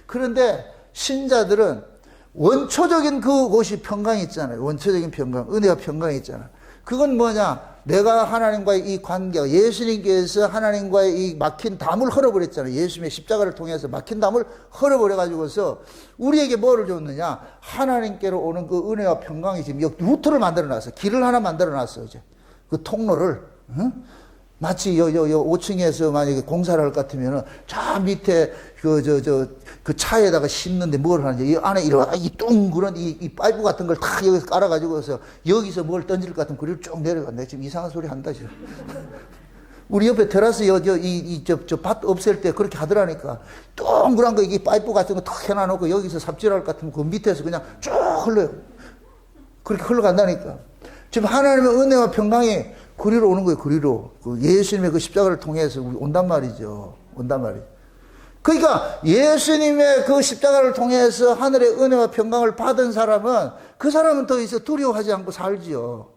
그런데 신자들은 원초적인 그곳이 평강이 있잖아요. 원초적인 평강, 은혜와 평강이 있잖아요. 그건 뭐냐? 내가 하나님과의 이 관계가 예수님께서 하나님과의 이 막힌 담을 헐어버렸잖아요. 예수님의 십자가를 통해서 막힌 담을 헐어버려가지고서 우리에게 뭐를 줬느냐? 하나님께로 오는 그 은혜와 평강이 지금 루트를 만들어놨어. 길을 하나 만들어놨어. 이제 그 통로를. 응? 마치 5층에서 만약에 공사를 할 것 같으면은 저 밑에 그 차에다가 심는데 뭘 하는지 이 안에 이 둥그런 이 파이프 같은 걸 다 여기서 깔아가지고서 여기서 뭘 던질 것 같으면 그리로 쭉 내려간다. 지금 이상한 소리 한다 지금. 우리 옆에 테라스 저 밭 없앨 때 그렇게 하더라니까. 둥그란 거 이게 파이프 같은 거 탁 해놔놓고 여기서 삽질할 것 같으면 그 밑에서 그냥 쭉 흘러요. 그렇게 흘러간다니까. 지금 하나님의 은혜와 평강이 그리로 오는 거예요. 그리로. 그 예수님의 그 십자가를 통해서 온단 말이죠. 그러니까 예수님의 그 십자가를 통해서 하늘의 은혜와 평강을 받은 사람은 그 사람은 더 이상 두려워하지 않고 살지요.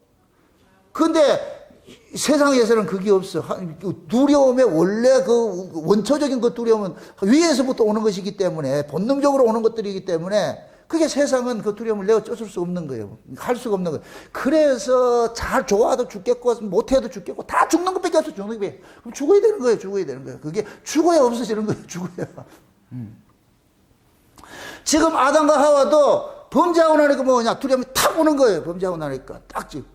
근데 세상에서는 그게 없어. 두려움의 원래 그 원초적인 그 두려움은 위에서부터 오는 것이기 때문에 본능적으로 오는 것들이기 때문에 그게 세상은 그 두려움을 내어 쫓을 수 없는 거예요. 할 수가 없는 거예요. 그래서 잘 좋아도 죽겠고 못해도 죽겠고 다 죽는 것밖에 없어. 죽는 것밖에. 그럼 죽어야 되는 거예요. 그게 죽어야 없어지는 거예요. 죽어야. 지금 아담과 하와도 범죄하고 나니까 뭐냐? 두려움이 탁 오는 거예요. 범죄하고 나니까 딱 지금.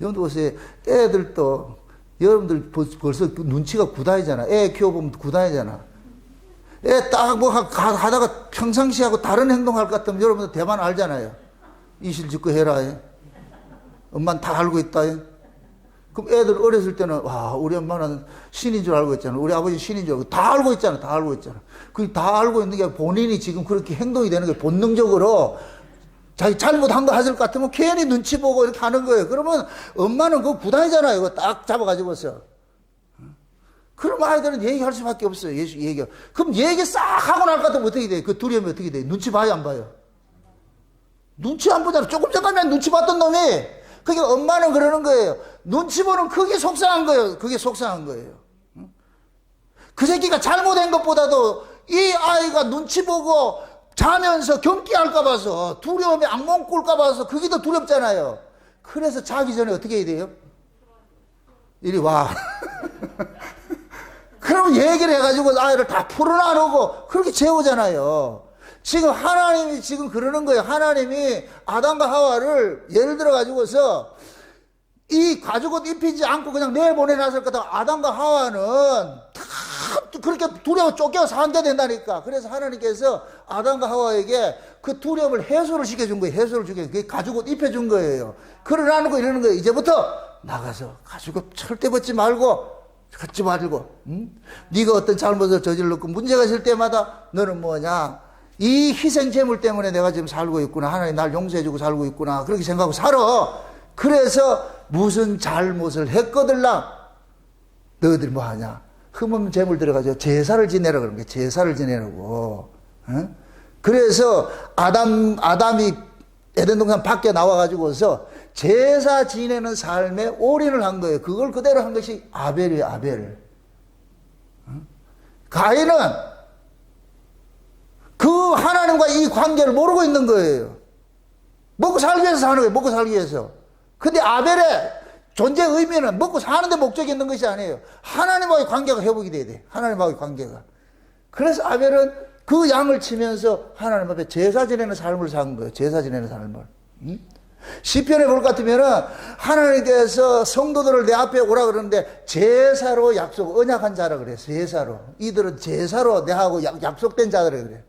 여러분들 보세요. 애들도 여러분들 벌써 눈치가 굳어지잖아. 애 키워보면 굳어지잖아. 딱 뭐 하다가 평상시하고 다른 행동할 것 같으면 여러분들 대만 알잖아요. 이실직고 해라. 엄마는 다 알고 있다. 그럼 애들 어렸을 때는 와 우리 엄마는 신인 줄 알고 있잖아. 우리 아버지 신인 줄 알고 다 알고 있잖아. 그 다 알고 있는 게 본인이 지금 그렇게 행동이 되는 게 본능적으로 자기 잘못한 거 하실 것 같으면 괜히 눈치 보고 이렇게 하는 거예요. 그러면 엄마는 그거 부담이잖아요. 이거 딱 잡아가지고서. 그럼 아이들은 얘기할 수밖에 없어요. 얘기. 그럼 얘기 싹 하고 날 것 같으면 어떻게 돼? 그 두려움이 어떻게 돼? 눈치 봐요, 안 봐요? 눈치 안 보잖아. 조금 전까지만 눈치 봤던 놈이. 그게 엄마는 그러는 거예요. 눈치 보는 그게 속상한 거예요. 그 새끼가 잘못한 것보다도 이 아이가 눈치 보고 자면서 경기할까 봐서 두려움에 악몽 꿀까 봐서 그게 더 두렵잖아요. 그래서 자기 전에 어떻게 해야 돼요? 이리 와. 그러면 얘기를 해가지고 아이를 다 풀어놔놓고 그렇게 재우잖아요. 지금 하나님이 지금 그러는 거예요. 하나님이 아담과 하와를 예를 들어가지고서 이 가죽옷 입히지 않고 그냥 내보내놨을 거다. 아담과 하와는 다 그렇게 두려워 쫓겨 산게 된다니까. 그래서 하나님께서 아담과 하와에게 그 두려움을 해소를 시켜준 거예요. 해소를 주게. 그게 가죽옷 입혀준 거예요. 그러라는 거 이러는 거예요. 이제부터 나가서 가죽옷 절대 벗지 말고, 갖지 말고, 응? 네가 어떤 잘못을 저질렀고 문제가 있을 때마다 너는 뭐냐? 이 희생 제물 때문에 내가 지금 살고 있구나. 하나님 날 용서해주고 살고 있구나. 그렇게 생각하고 살아. 그래서 무슨 잘못을 했거들라 너희들이 뭐 하냐? 흠없는 제물 들어가지고 제사를 지내라 그런 게 제사를 지내라고. 어? 그래서 아담이 에덴 동산 밖에 나와가지고서 제사 지내는 삶에 올인을 한 거예요. 그걸 그대로 한 것이 아벨이에요, 아벨. 어? 가인은 그 하나님과 이 관계를 모르고 있는 거예요. 먹고 살기 위해서 사는 거예요, 먹고 살기 위해서. 근데 아벨의 존재 의미는 먹고 사는데 목적이 있는 것이 아니에요. 하나님과의 관계가 회복이 돼야 돼. 하나님과의 관계가. 그래서 아벨은 그 양을 치면서 하나님 앞에 제사 지내는 삶을 산 거예요. 제사 지내는 삶을. 시편에 볼 것 같으면은 하나님께서 성도들을 내 앞에 오라 그러는데 제사로 약속, 언약한 자라 그래요. 제사로. 이들은 제사로 내하고 약속된 자들이 그래요.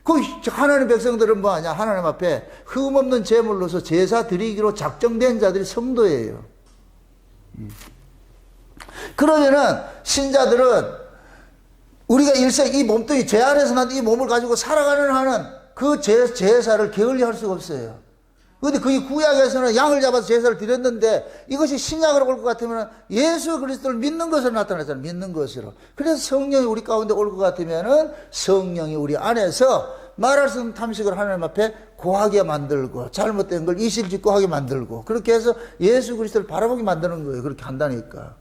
그 하나님 백성들은 뭐하냐? 하나님 앞에 흠없는 제물로서 제사 드리기로 작정된 자들이 성도예요. 그러면은 신자들은 우리가 일생 이 몸뚱이 죄 안에서 난 이 몸을 가지고 살아가는 한은 그 제사를 게을리할 수가 없어요. 그런데 그 구약에서는 양을 잡아서 제사를 드렸는데 이것이 신약으로 올 것 같으면 예수 그리스도를 믿는 것으로 나타나잖아요. 믿는 것으로. 그래서 성령이 우리 가운데 올 것 같으면은 성령이 우리 안에서 말할 수 없는 탐식을 하나님 앞에 고하게 만들고 잘못된 걸 이실직고 하게 만들고 그렇게 해서 예수 그리스도를 바라보게 만드는 거예요. 그렇게 한다니까.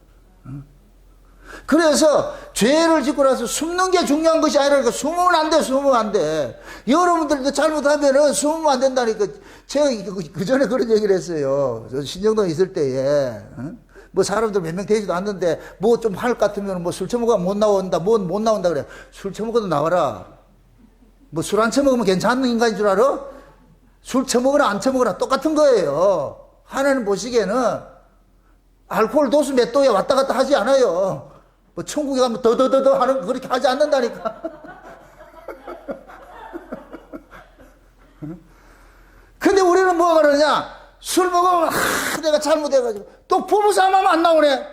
그래서 죄를 짓고 나서 숨는 게 중요한 것이 아니라 숨으면 안 돼, 숨으면 안 돼. 여러분들도 잘못하면은 숨으면 안 된다니까. 제가 그 전에 그런 얘기를 했어요. 신정동에 있을 때에. 뭐 사람들 몇 명 되지도 않는데 뭐 좀 할 것 같으면 뭐 술 처먹으면 못 나온다, 뭐 못 나온다 그래. 술 처먹어도 나와라. 뭐 술 안 처먹으면 괜찮은 인간인 줄 알아? 술 처먹으나 안 처먹으나 똑같은 거예요. 하나님 보시기에는 알코올 도수 몇 도에 왔다 갔다 하지 않아요. 뭐 천국에 가면 더더더더 하는 그렇게 하지 않는다니까. 근데 우리는 뭐가 그러냐? 술 먹으면 내가 잘못해가지고 또 부부싸움 하면 안 나오네.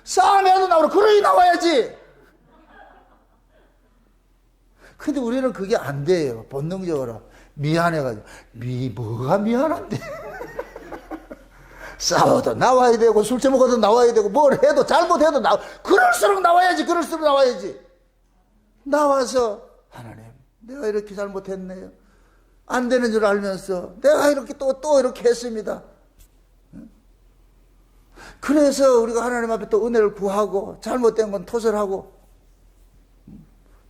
싸움해도 나오네. 그러니 나와야지. 근데 우리는 그게 안 돼요. 본능적으로 미안해가지고 뭐가 미안한데. 싸워도 나와야 되고 술 처먹어도 나와야 되고 뭘 해도 잘못해도 그럴수록 나와야지. 그럴수록 나와야지. 나와서 하나님 내가 이렇게 잘못했네요. 안 되는 줄 알면서 내가 이렇게 또 이렇게 했습니다. 그래서 우리가 하나님 앞에 또 은혜를 구하고 잘못된 건 토설하고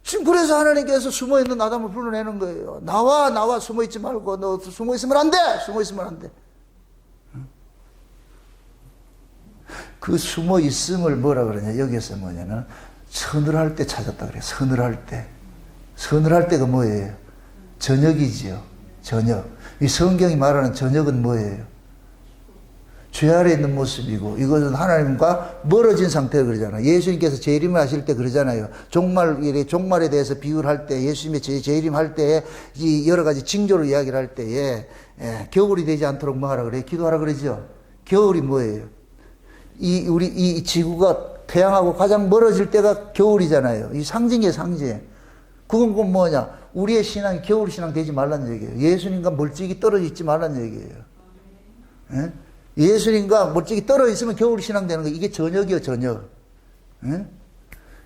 지금 그래서 하나님께서 숨어있는 아담을 불러내는 거예요. 나와 숨어있지 말고 너 숨어있으면 안 돼. 숨어있으면 안 돼. 그 숨어있음을 뭐라 그러냐 여기서 뭐냐면 서늘할 때 찾았다 그래요. 서늘할 때. 서늘할 때가 뭐예요? 저녁이지요. 저녁. 이 성경이 말하는 저녁은 뭐예요? 죄 아래 있는 모습이고 이것은 하나님과 멀어진 상태를 그러잖아요. 예수님께서 재림을 하실 때 그러잖아요. 종말에 대해서 비유를 할 때 예수님의 재림할 때에 이 여러 가지 징조를 이야기를 할 때에 겨울이 되지 않도록 뭐 하라 그래요? 기도하라 그러죠. 겨울이 뭐예요? 우리 이 지구가 태양하고 가장 멀어질 때가 겨울이잖아요. 이 상징이에요, 상징. 그건 꼭 뭐냐? 우리의 신앙이 겨울 신앙 되지 말라는 얘기예요. 예수님과 멀찍이 떨어져 있지 말라는 얘기예요. 예? 예수님과 멀찍이 떨어져 있으면 겨울 신앙 되는 거. 이게 저녁이요, 저녁. 예?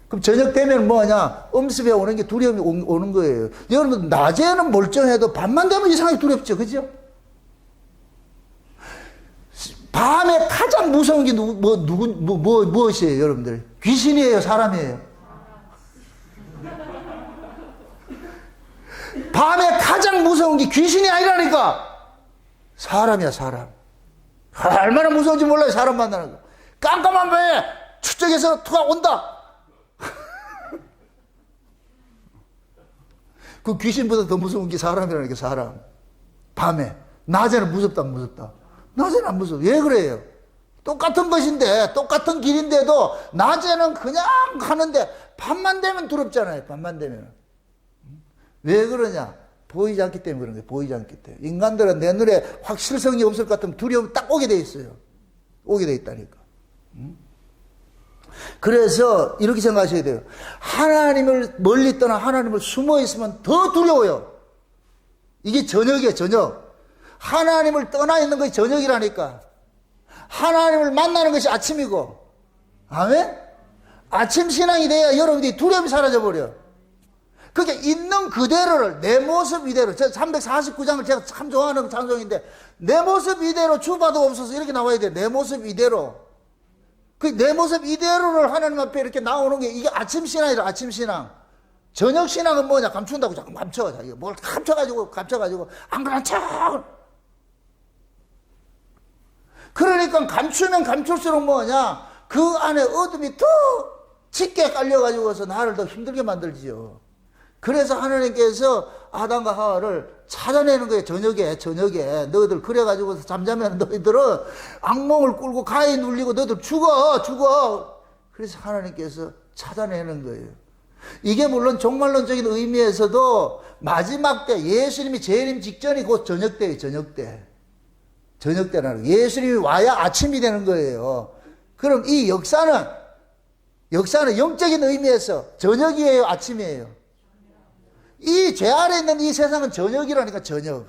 그럼 저녁 되면 뭐냐? 음습에 오는 게 두려움이 오는 거예요. 여러분, 낮에는 멀쩡해도 밤만 되면 이상하게 두렵죠. 그죠? 밤에 가장 무서운 게 무엇이에요, 여러분들? 귀신이에요, 사람이에요? 밤에 가장 무서운 게 귀신이 아니라니까! 사람이야, 사람. 얼마나 무서운지 몰라요, 사람 만나는 거. 깜깜한 밤에 추적해서 투가 온다! 그 귀신보다 더 무서운 게 사람이라니까, 사람. 밤에. 낮에는 무섭다, 무섭다. 낮에는 안 무서워. 왜 그래요? 똑같은 것인데, 똑같은 길인데도 낮에는 그냥 가는데 밤만 되면 두렵잖아요. 밤만 되면. 왜 그러냐? 보이지 않기 때문에 그런 거예요. 보이지 않기 때문에. 인간들은 내 눈에 확실성이 없을 것 같으면 두려움이 딱 오게 돼 있어요. 오게 돼 있다니까. 그래서 이렇게 생각하셔야 돼요. 하나님을 멀리 떠나 하나님을 숨어 있으면 더 두려워요. 이게 저녁이에요, 저녁. 하나님을 떠나 있는 것이 저녁이라니까. 하나님을 만나는 것이 아침이고. 아멘? 아침 신앙이 돼야 여러분들이 두려움이 사라져버려. 그게 있는 그대로를, 내 모습 이대로. 저 349장을 제가 참 좋아하는 장정인데, 내 모습 이대로 주봐도 없어서 이렇게 나와야 돼. 내 모습 이대로. 그 내 모습 이대로를 하나님 앞에 이렇게 나오는 게 이게 아침 신앙이라, 아침 신앙. 저녁 신앙은 뭐냐? 감춘다고 자꾸 감춰. 자기가 뭘 감춰가지고, 안 그런 척. 그러니까 감추면 감출수록 뭐냐? 그 안에 어둠이 더 짙게 깔려가지고서 나를 더 힘들게 만들지요. 그래서 하나님께서 아담과 하와를 찾아내는 거예요. 저녁에 너희들 그래가지고 잠자면 너희들은 악몽을 꿀고 가에 눌리고 너희들 죽어. 그래서 하나님께서 찾아내는 거예요. 이게 물론 종말론적인 의미에서도 마지막 때 예수님이 재림 직전이 곧 저녁 때예요. 저녁 때라는 거예요. 예수님이 와야 아침이 되는 거예요. 그럼 이 역사는 영적인 의미에서 저녁이에요, 아침이에요? 이 죄 아래 있는 이 세상은 저녁이라니까, 저녁.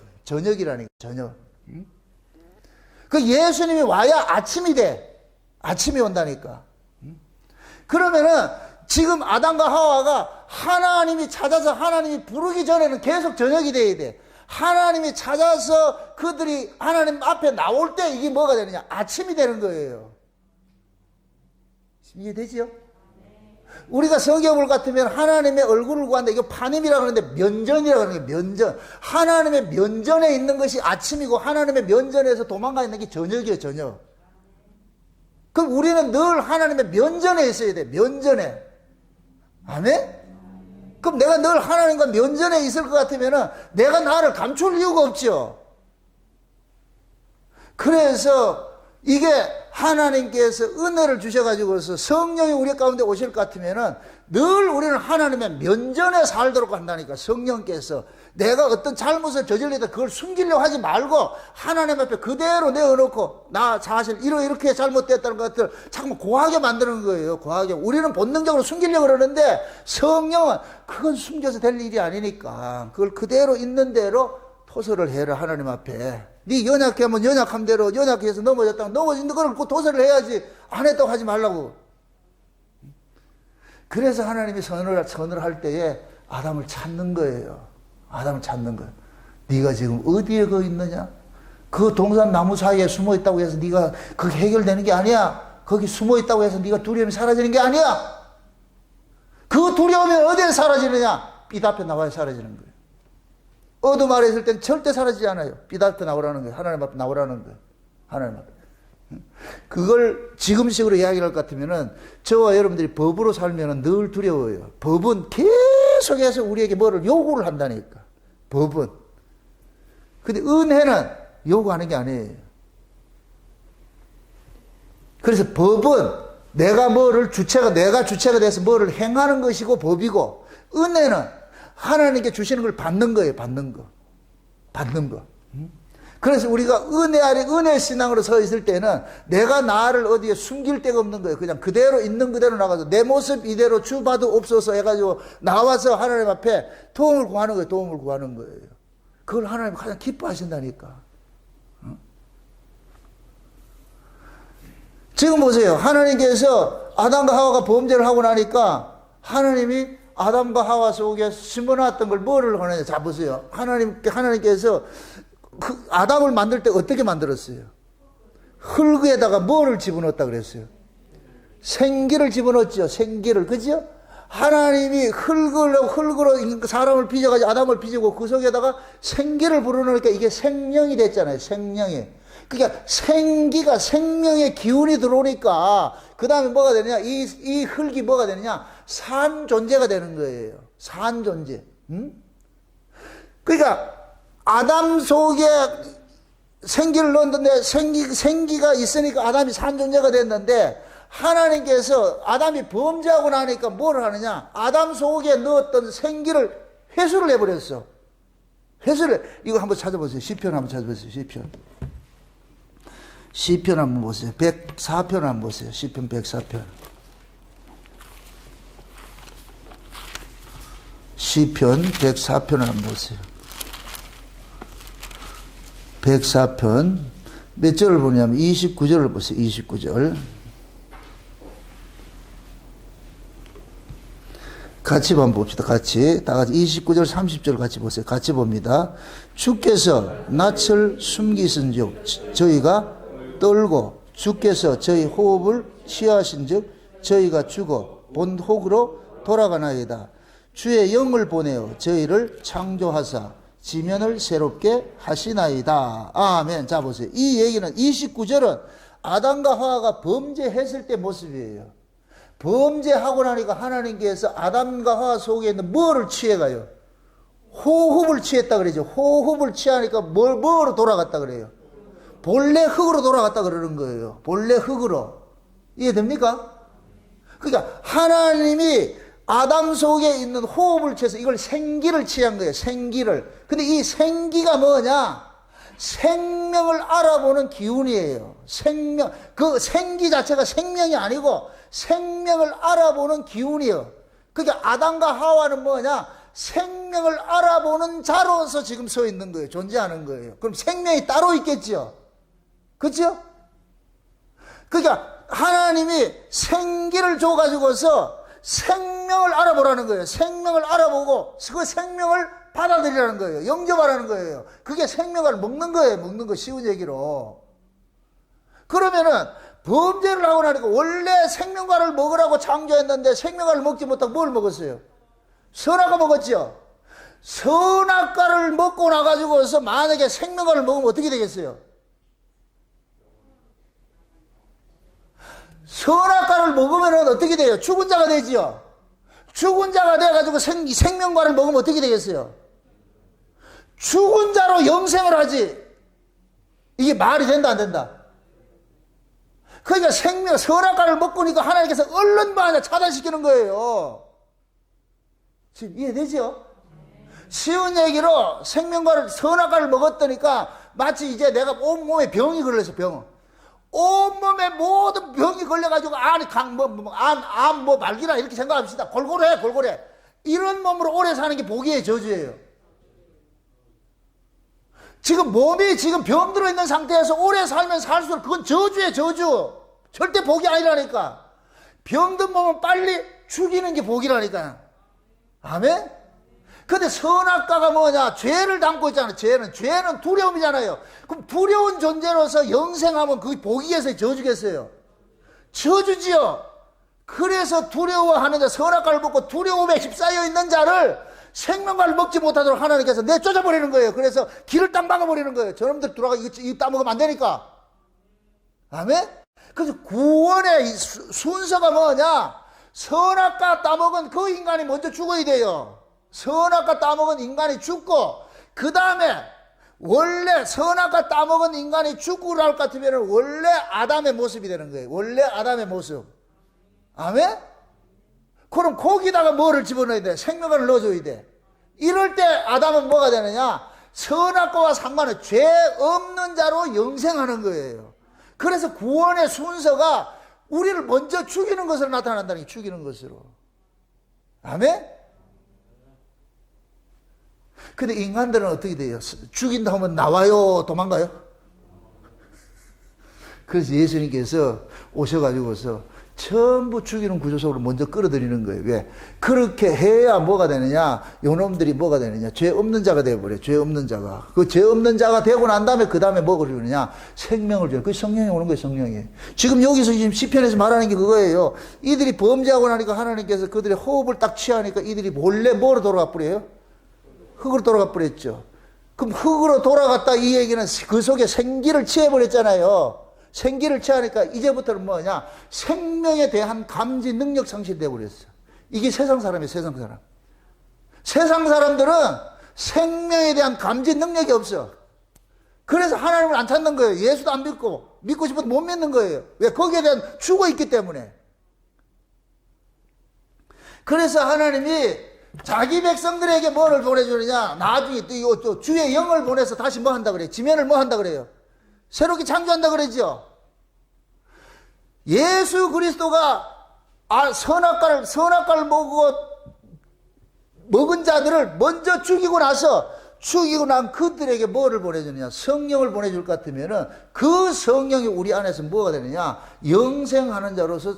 그 예수님이 와야 아침이 돼. 아침이 온다니까. 그러면은 지금 아담과 하와가 하나님이 찾아서 하나님이 부르기 전에는 계속 저녁이 돼야 돼. 하나님이 찾아서 그들이 하나님 앞에 나올 때 이게 뭐가 되느냐? 아침이 되는 거예요. 이해되지요? 우리가 성경을 같으면 하나님의 얼굴을 구한다. 이거 파님이라고 하는데 면전이라고 하는 게 면전. 하나님의 면전에 있는 것이 아침이고 하나님의 면전에서 도망가 있는 게 저녁이에요, 저녁. 그럼 우리는 늘 하나님의 면전에 있어야 돼, 면전에. 아멘? 그럼 내가 늘 하나님과 면전에 있을 것 같으면 내가 나를 감출 이유가 없죠. 그래서 이게 하나님께서 은혜를 주셔가지고서 성령이 우리 가운데 오실 것 같으면은 늘 우리는 하나님의 면전에 살도록 한다니까. 성령께서 내가 어떤 잘못을 저질러도 그걸 숨기려고 하지 말고 하나님 앞에 그대로 내어놓고 나 사실 이렇게 잘못됐다는 것을 자꾸 고하게 만드는 거예요. 고하게. 우리는 본능적으로 숨기려고 그러는데 성령은 그건 숨겨서 될 일이 아니니까 그걸 그대로 있는 대로 토설을 해라. 하나님 앞에. 네 연약하면 연약한 대로 연약해서 넘어졌다면 넘어진 거를 토설을 해야지. 안 했다고 하지 말라고. 그래서 하나님이 선을 할 때에 아담을 찾는 거예요. 아담을 찾는 거예요. 네가 지금 어디에 있느냐? 그 동산 나무 사이에 숨어 있다고 해서 네가 그게 해결되는 게 아니야. 거기 숨어 있다고 해서 네가 두려움이 사라지는 게 아니야. 그 두려움이 어디에 사라지느냐? 빛 앞에 나와야 사라지는 거예요. 어둠 아래 있을 땐 절대 사라지지 않아요. 빛 앞에 나오라는 거예요. 하나님 앞에 나오라는 거예요. 하나님 앞에. 그걸 지금식으로 이야기를 할 것 같으면은 저와 여러분들이 법으로 살면은 늘 두려워요. 법은 계속해서 우리에게 뭐를 요구를 한다니까. 법은. 근데 은혜는 요구하는 게 아니에요. 그래서 법은 내가 주체가 돼서 뭐를 행하는 것이고 법이고, 은혜는 하나님께 주시는 걸 받는 거예요. 받는 거. 그래서 우리가 은혜 아래 은혜 신앙으로 서 있을 때는 내가 나를 어디에 숨길 데가 없는 거예요. 그냥 그대로 있는 그대로 나가서 내 모습 이대로 주봐도 없어서 해가지고 나와서 하나님 앞에 도움을 구하는 거예요. 도움을 구하는 거예요. 그걸 하나님 가장 기뻐하신다니까. 지금 보세요. 하나님께서 아담과 하와가 범죄를 하고 나니까 하나님이 아담과 하와 속에 심어놨던 걸 뭐를 하느냐. 자, 보세요. 하나님께서 그 아담을 만들 때 어떻게 만들었어요? 흙에다가 뭐를 집어넣었다 그랬어요? 생기를 집어넣었죠. 생기를. 그죠? 하나님이 흙으로 사람을 빚어가지고 아담을 빚고 그 속에다가 생기를 불어넣으니까 이게 생명이 됐잖아요. 생명이. 그러니까 생기가 생명의 기운이 들어오니까 그 다음에 뭐가 되느냐? 이 흙이 뭐가 되느냐? 산 존재가 되는 거예요. 산 존재. 그러니까 아담 속에 생기를 넣었는데 생기가 있으니까 아담이 산 존재가 됐는데 하나님께서 아담이 범죄하고 나니까 뭘 하느냐? 아담 속에 넣었던 생기를 회수를 해버렸어. 이거 한번 찾아보세요. 시편 한번 찾아보세요. 시편 한번 보세요. 104편 한번 보세요. 시편 104편. 시편 104편을 한번 보세요. 104편 몇 절을 보냐면 29절을 보세요. 29절. 같이 한번 봅시다. 같이. 다 같이 29절 30절 같이 보세요. 같이 봅니다. 주께서 낯을 숨기신즉 저희가 떨고 주께서 저희 호흡을 취하신즉 저희가 죽어 본혹으로 돌아가나이다. 주의 영을 보내어 저희를 창조하사 지면을 새롭게 하시나이다. 아멘. 자 보세요. 이 얘기는 29절은 아담과 하와가 범죄했을 때 모습이에요. 범죄하고 나니까 하나님께서 아담과 하와 속에 있는 뭐를 취해가요? 호흡을 취했다 그러죠. 호흡을 취하니까 뭐로 돌아갔다 그래요? 본래 흙으로 돌아갔다 그러는 거예요. 본래 흙으로. 이해됩니까? 그러니까 하나님이 아담 속에 있는 호흡을 취해서 이걸 생기를 취한 거예요. 생기를. 근데 이 생기가 뭐냐? 생명을 알아보는 기운이에요. 생명. 그 생기 자체가 생명이 아니고 생명을 알아보는 기운이에요. 그러니까 아담과 하와는 뭐냐? 생명을 알아보는 자로서 지금 서 있는 거예요. 존재하는 거예요. 그럼 생명이 따로 있겠죠? 그렇죠? 그러니까 하나님이 생기를 줘가지고서 생명을 알아보라는 거예요. 생명을 알아보고 그 생명을 받아들이라는 거예요. 영접하라는 거예요. 그게 생명을 먹는 거예요. 먹는 거 쉬운 얘기로. 그러면은 범죄를 하고 나니까 원래 생명과를 먹으라고 창조했는데 생명과를 먹지 못하고 뭘 먹었어요? 선악과 먹었죠. 선악과를 먹고 나가지고서 만약에 생명과를 먹으면 어떻게 되겠어요? 선악과를 먹으면 어떻게 돼요? 죽은 자가 되지요. 죽은 자가 돼가지고 생명과를 먹으면 어떻게 되겠어요? 죽은 자로 영생을 하지. 이게 말이 된다 안 된다? 그러니까 선악과를 먹고니까 하나님께서 얼른 차단시키는 거예요. 지금 이해되죠? 쉬운 얘기로 선악과를 먹었더니까 마치 이제 내가 온몸에 병이 걸려서 온몸에 모든 병이 걸려가지고 말기나 이렇게 생각합시다. 골골해. 이런 몸으로 오래 사는 게 복이에요, 저주예요? 지금 몸이 지금 병들어 있는 상태에서 오래 살면 살수록 그건 저주예요, 저주. 절대 복이 아니라니까. 병든 몸은 빨리 죽이는 게 복이라니까. 아멘? 근데 선악과가 뭐냐? 죄를 담고 있잖아요. 죄는 두려움이잖아요. 그럼 두려운 존재로서 영생하면 그게 복이겠어요? 저주겠어요? 저주지요. 그래서 두려워하는 자, 선악과를 먹고 두려움에 휩싸여 있는 자를 생명과를 먹지 못하도록 하나님께서 내쫓아버리는 거예요. 그래서 길을 딱 막아버리는 거예요. 저놈들 들어가 이거 따먹으면 안 되니까. 아멘? 그래서 구원의 순서가 뭐냐? 선악과 따먹은 그 인간이 먼저 죽어야 돼요. 선악과 따먹은 인간이 죽고, 그 다음에 원래 선악과 따먹은 인간이 죽고 나올 것 같으면 원래 아담의 모습이 되는 거예요. 원래 아담의 모습. 아멘? 그럼 거기다가 뭐를 집어넣어야 돼? 생명을 넣어줘야 돼. 이럴 때 아담은 뭐가 되느냐? 선악과와 상관은 죄 없는 자로 영생하는 거예요. 그래서 구원의 순서가 우리를 먼저 죽이는 것으로 나타난다는 게 죽이는 것으로. 아멘? 근데 인간들은 어떻게 돼요? 죽인다 하면 나와요? 도망가요? 그래서 예수님께서 오셔가지고서 전부 죽이는 구조 속으로 먼저 끌어들이는 거예요. 왜? 그렇게 해야 뭐가 되느냐? 요놈들이 뭐가 되느냐? 죄 없는 자가 되어버려요. 죄 없는 자가. 그 죄 없는 자가 되고 난 다음에 그 다음에 뭐를 주느냐? 생명을 줘요. 그 성령이 오는 거예요. 성령이. 지금 여기서 지금 시편에서 말하는 게 그거예요. 이들이 범죄하고 나니까 하나님께서 그들의 호흡을 딱 취하니까 이들이 몰래 뭐로 돌아가 버려요? 흙으로 돌아가 버렸죠. 그럼 흙으로 돌아갔다 이 얘기는 그 속에 생기를 취해버렸잖아요. 생기를 취하니까 이제부터는 뭐냐? 생명에 대한 감지 능력 상실되어 버렸어. 이게 세상 사람이에요, 세상 사람. 세상 사람들은 생명에 대한 감지 능력이 없어. 그래서 하나님을 안 찾는 거예요. 예수도 안 믿고 싶어도 못 믿는 거예요. 왜? 거기에 대한 죽어 있기 때문에. 그래서 하나님이 자기 백성들에게 뭐를 보내주느냐? 나중에 또 주의 영을 보내서 다시 뭐 한다 그래요? 지면을 뭐 한다 그래요? 새롭게 창조한다 그러죠. 예수 그리스도가 선악과를 먹은 자들을 먼저 죽이고 난 그들에게 뭐를 보내주느냐? 성령을 보내줄 것 같으면은 그 성령이 우리 안에서 뭐가 되느냐? 영생하는 자로서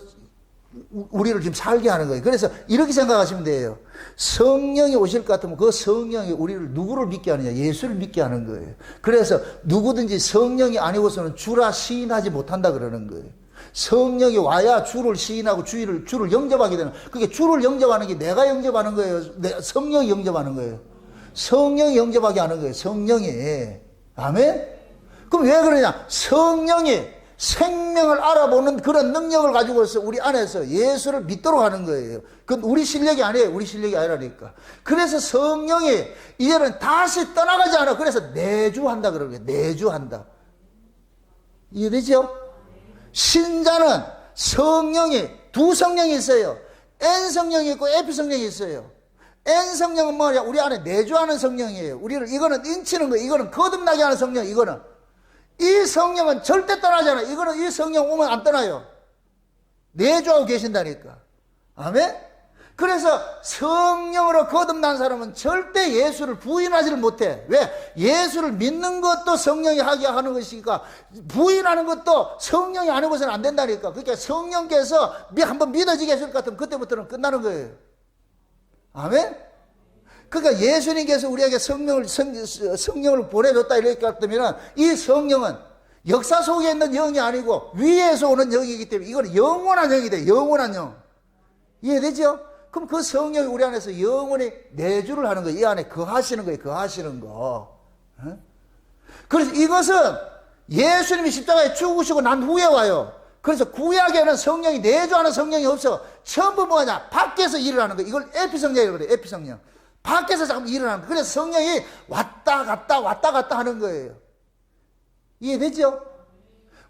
우리를 지금 살게 하는 거예요. 그래서 이렇게 생각하시면 돼요. 성령이 오실 것 같으면 그 성령이 우리를 누구를 믿게 하느냐? 예수를 믿게 하는 거예요. 그래서 누구든지 성령이 아니고서는 주라 시인하지 못한다 그러는 거예요. 성령이 와야 주를 시인하고 주를 영접하게 되는. 그게 주를 영접하는 게 내가 영접하는 거예요. 성령이 영접하는 거예요. 성령이 영접하게 하는 거예요. 성령이. 아멘? 그럼 왜 그러냐? 성령이 생명을 알아보는 그런 능력을 가지고서 우리 안에서 예수를 믿도록 하는 거예요. 그건 우리 실력이 아니에요. 우리 실력이 아니라니까. 그래서 성령이 이제는 다시 떠나가지 않아. 그래서 내주한다 그러는 거예요. 내주한다. 이해되죠? 신자는 성령이 두 성령이 있어요. N 성령이 있고 F 성령이 있어요. N 성령은 뭐냐? 우리 안에 내주하는 성령이에요. 우리를 이거는 인치는 거예요. 이거는 거듭나게 하는 성령. 이거는 이 성령은 절대 떠나지 않아요. 이거는 이 성령 오면 안 떠나요. 내주하고 계신다니까. 아멘? 그래서 성령으로 거듭난 사람은 절대 예수를 부인하지를 못해. 왜? 예수를 믿는 것도 성령이 하게 하는 것이니까 부인하는 것도 성령이 아니고서는 안 된다니까. 그러니까 성령께서 한번 믿어지게 해줄 것 같으면 그때부터는 끝나는 거예요. 아멘? 그러니까 예수님께서 우리에게 성령을 보내줬다 이렇게 같으면 이 성령은 역사 속에 있는 영이 아니고 위에서 오는 영이기 때문에 이거는 영원한 영이 돼. 영원한 영. 이해되죠? 그럼 그 성령이 우리 안에서 영원히 내주를 하는 거예요. 이 안에 거하시는 거예요. 거하시는 거. 그래서 이것은 예수님이 십자가에 죽으시고 난 후에 와요. 그래서 구약에는 성령이 내주하는 성령이 없어. 전부 뭐냐? 밖에서 일을 하는 거예요. 이걸 에피성령이라고 그래요. 에피성령. 밖에서 자꾸 일을 하는 거예요. 그래서 성령이 왔다 갔다 하는 거예요. 이해되죠?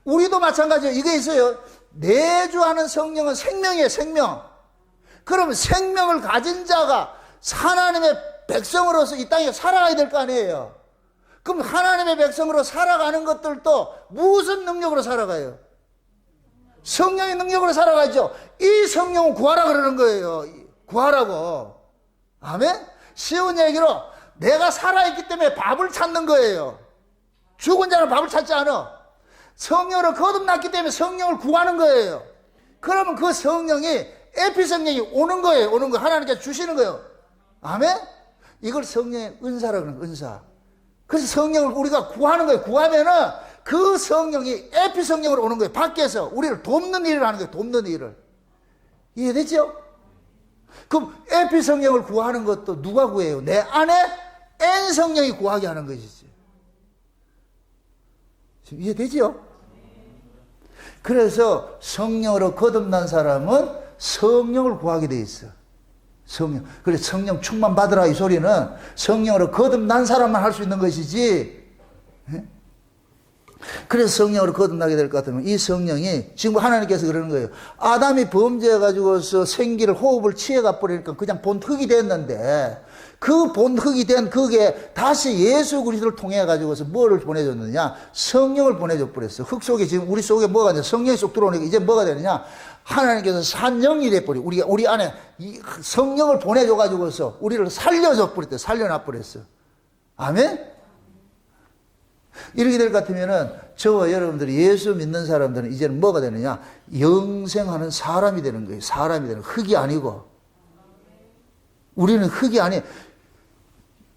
우리도 마찬가지예요. 이게 있어요. 내주하는 성령은 생명이에요. 생명. 그러면 생명을 가진 자가 하나님의 백성으로서 이 땅에 살아가야 될 거 아니에요. 그럼 하나님의 백성으로 살아가는 것들도 무슨 능력으로 살아가요? 성령의 능력으로 살아가죠. 이 성령은 구하라 그러는 거예요. 구하라고. 아멘? 쉬운 얘기로 내가 살아있기 때문에 밥을 찾는 거예요. 죽은 자는 밥을 찾지 않아. 성령으로 거듭났기 때문에 성령을 구하는 거예요. 그러면 그 성령이 에피성령이 오는 거예요. 오는 거 하나님께서 주시는 거예요. 아멘? 이걸 성령의 은사라고 하는 거예요. 은사. 그래서 성령을 우리가 구하는 거예요. 구하면은 그 성령이 에피성령으로 오는 거예요. 밖에서 우리를 돕는 일을 하는 거예요. 돕는 일을. 이해되죠? 그럼 에피성령을 구하는 것도 누가 구해요? 내 안에 N 성령이 구하게 하는 것이지. 지금 이해되죠? 그래서 성령으로 거듭난 사람은 성령을 구하게 돼 있어. 성령. 그래서 성령 충만 받으라 이 소리는 성령으로 거듭난 사람만 할 수 있는 것이지. 그래서 성령으로 거듭나게 될 것 같으면 이 성령이 지금 하나님께서 그러는 거예요. 아담이 범죄해가지고서 생기를 호흡을 취해가 버리니까 그냥 본흙이 됐는데 그 본흙이 된 그게 다시 예수 그리스도를 통해 가지고서 뭐를 보내줬느냐? 성령을 보내줘 버렸어. 흙 속에 지금 우리 속에 뭐가 되냐? 성령이 쏙 들어오니까 이제 뭐가 되느냐? 하나님께서 산영이 돼버려. 우리 안에 이 성령을 보내줘 가지고서 우리를 살려줘 버렸대. 살려놔 버렸어. 아멘? 이렇게 될 것 같으면은 저와 여러분들이 예수 믿는 사람들은 이제는 뭐가 되느냐? 영생하는 사람이 되는 거예요. 사람이 되는 흙이 아니고. 우리는 흙이 아니에요.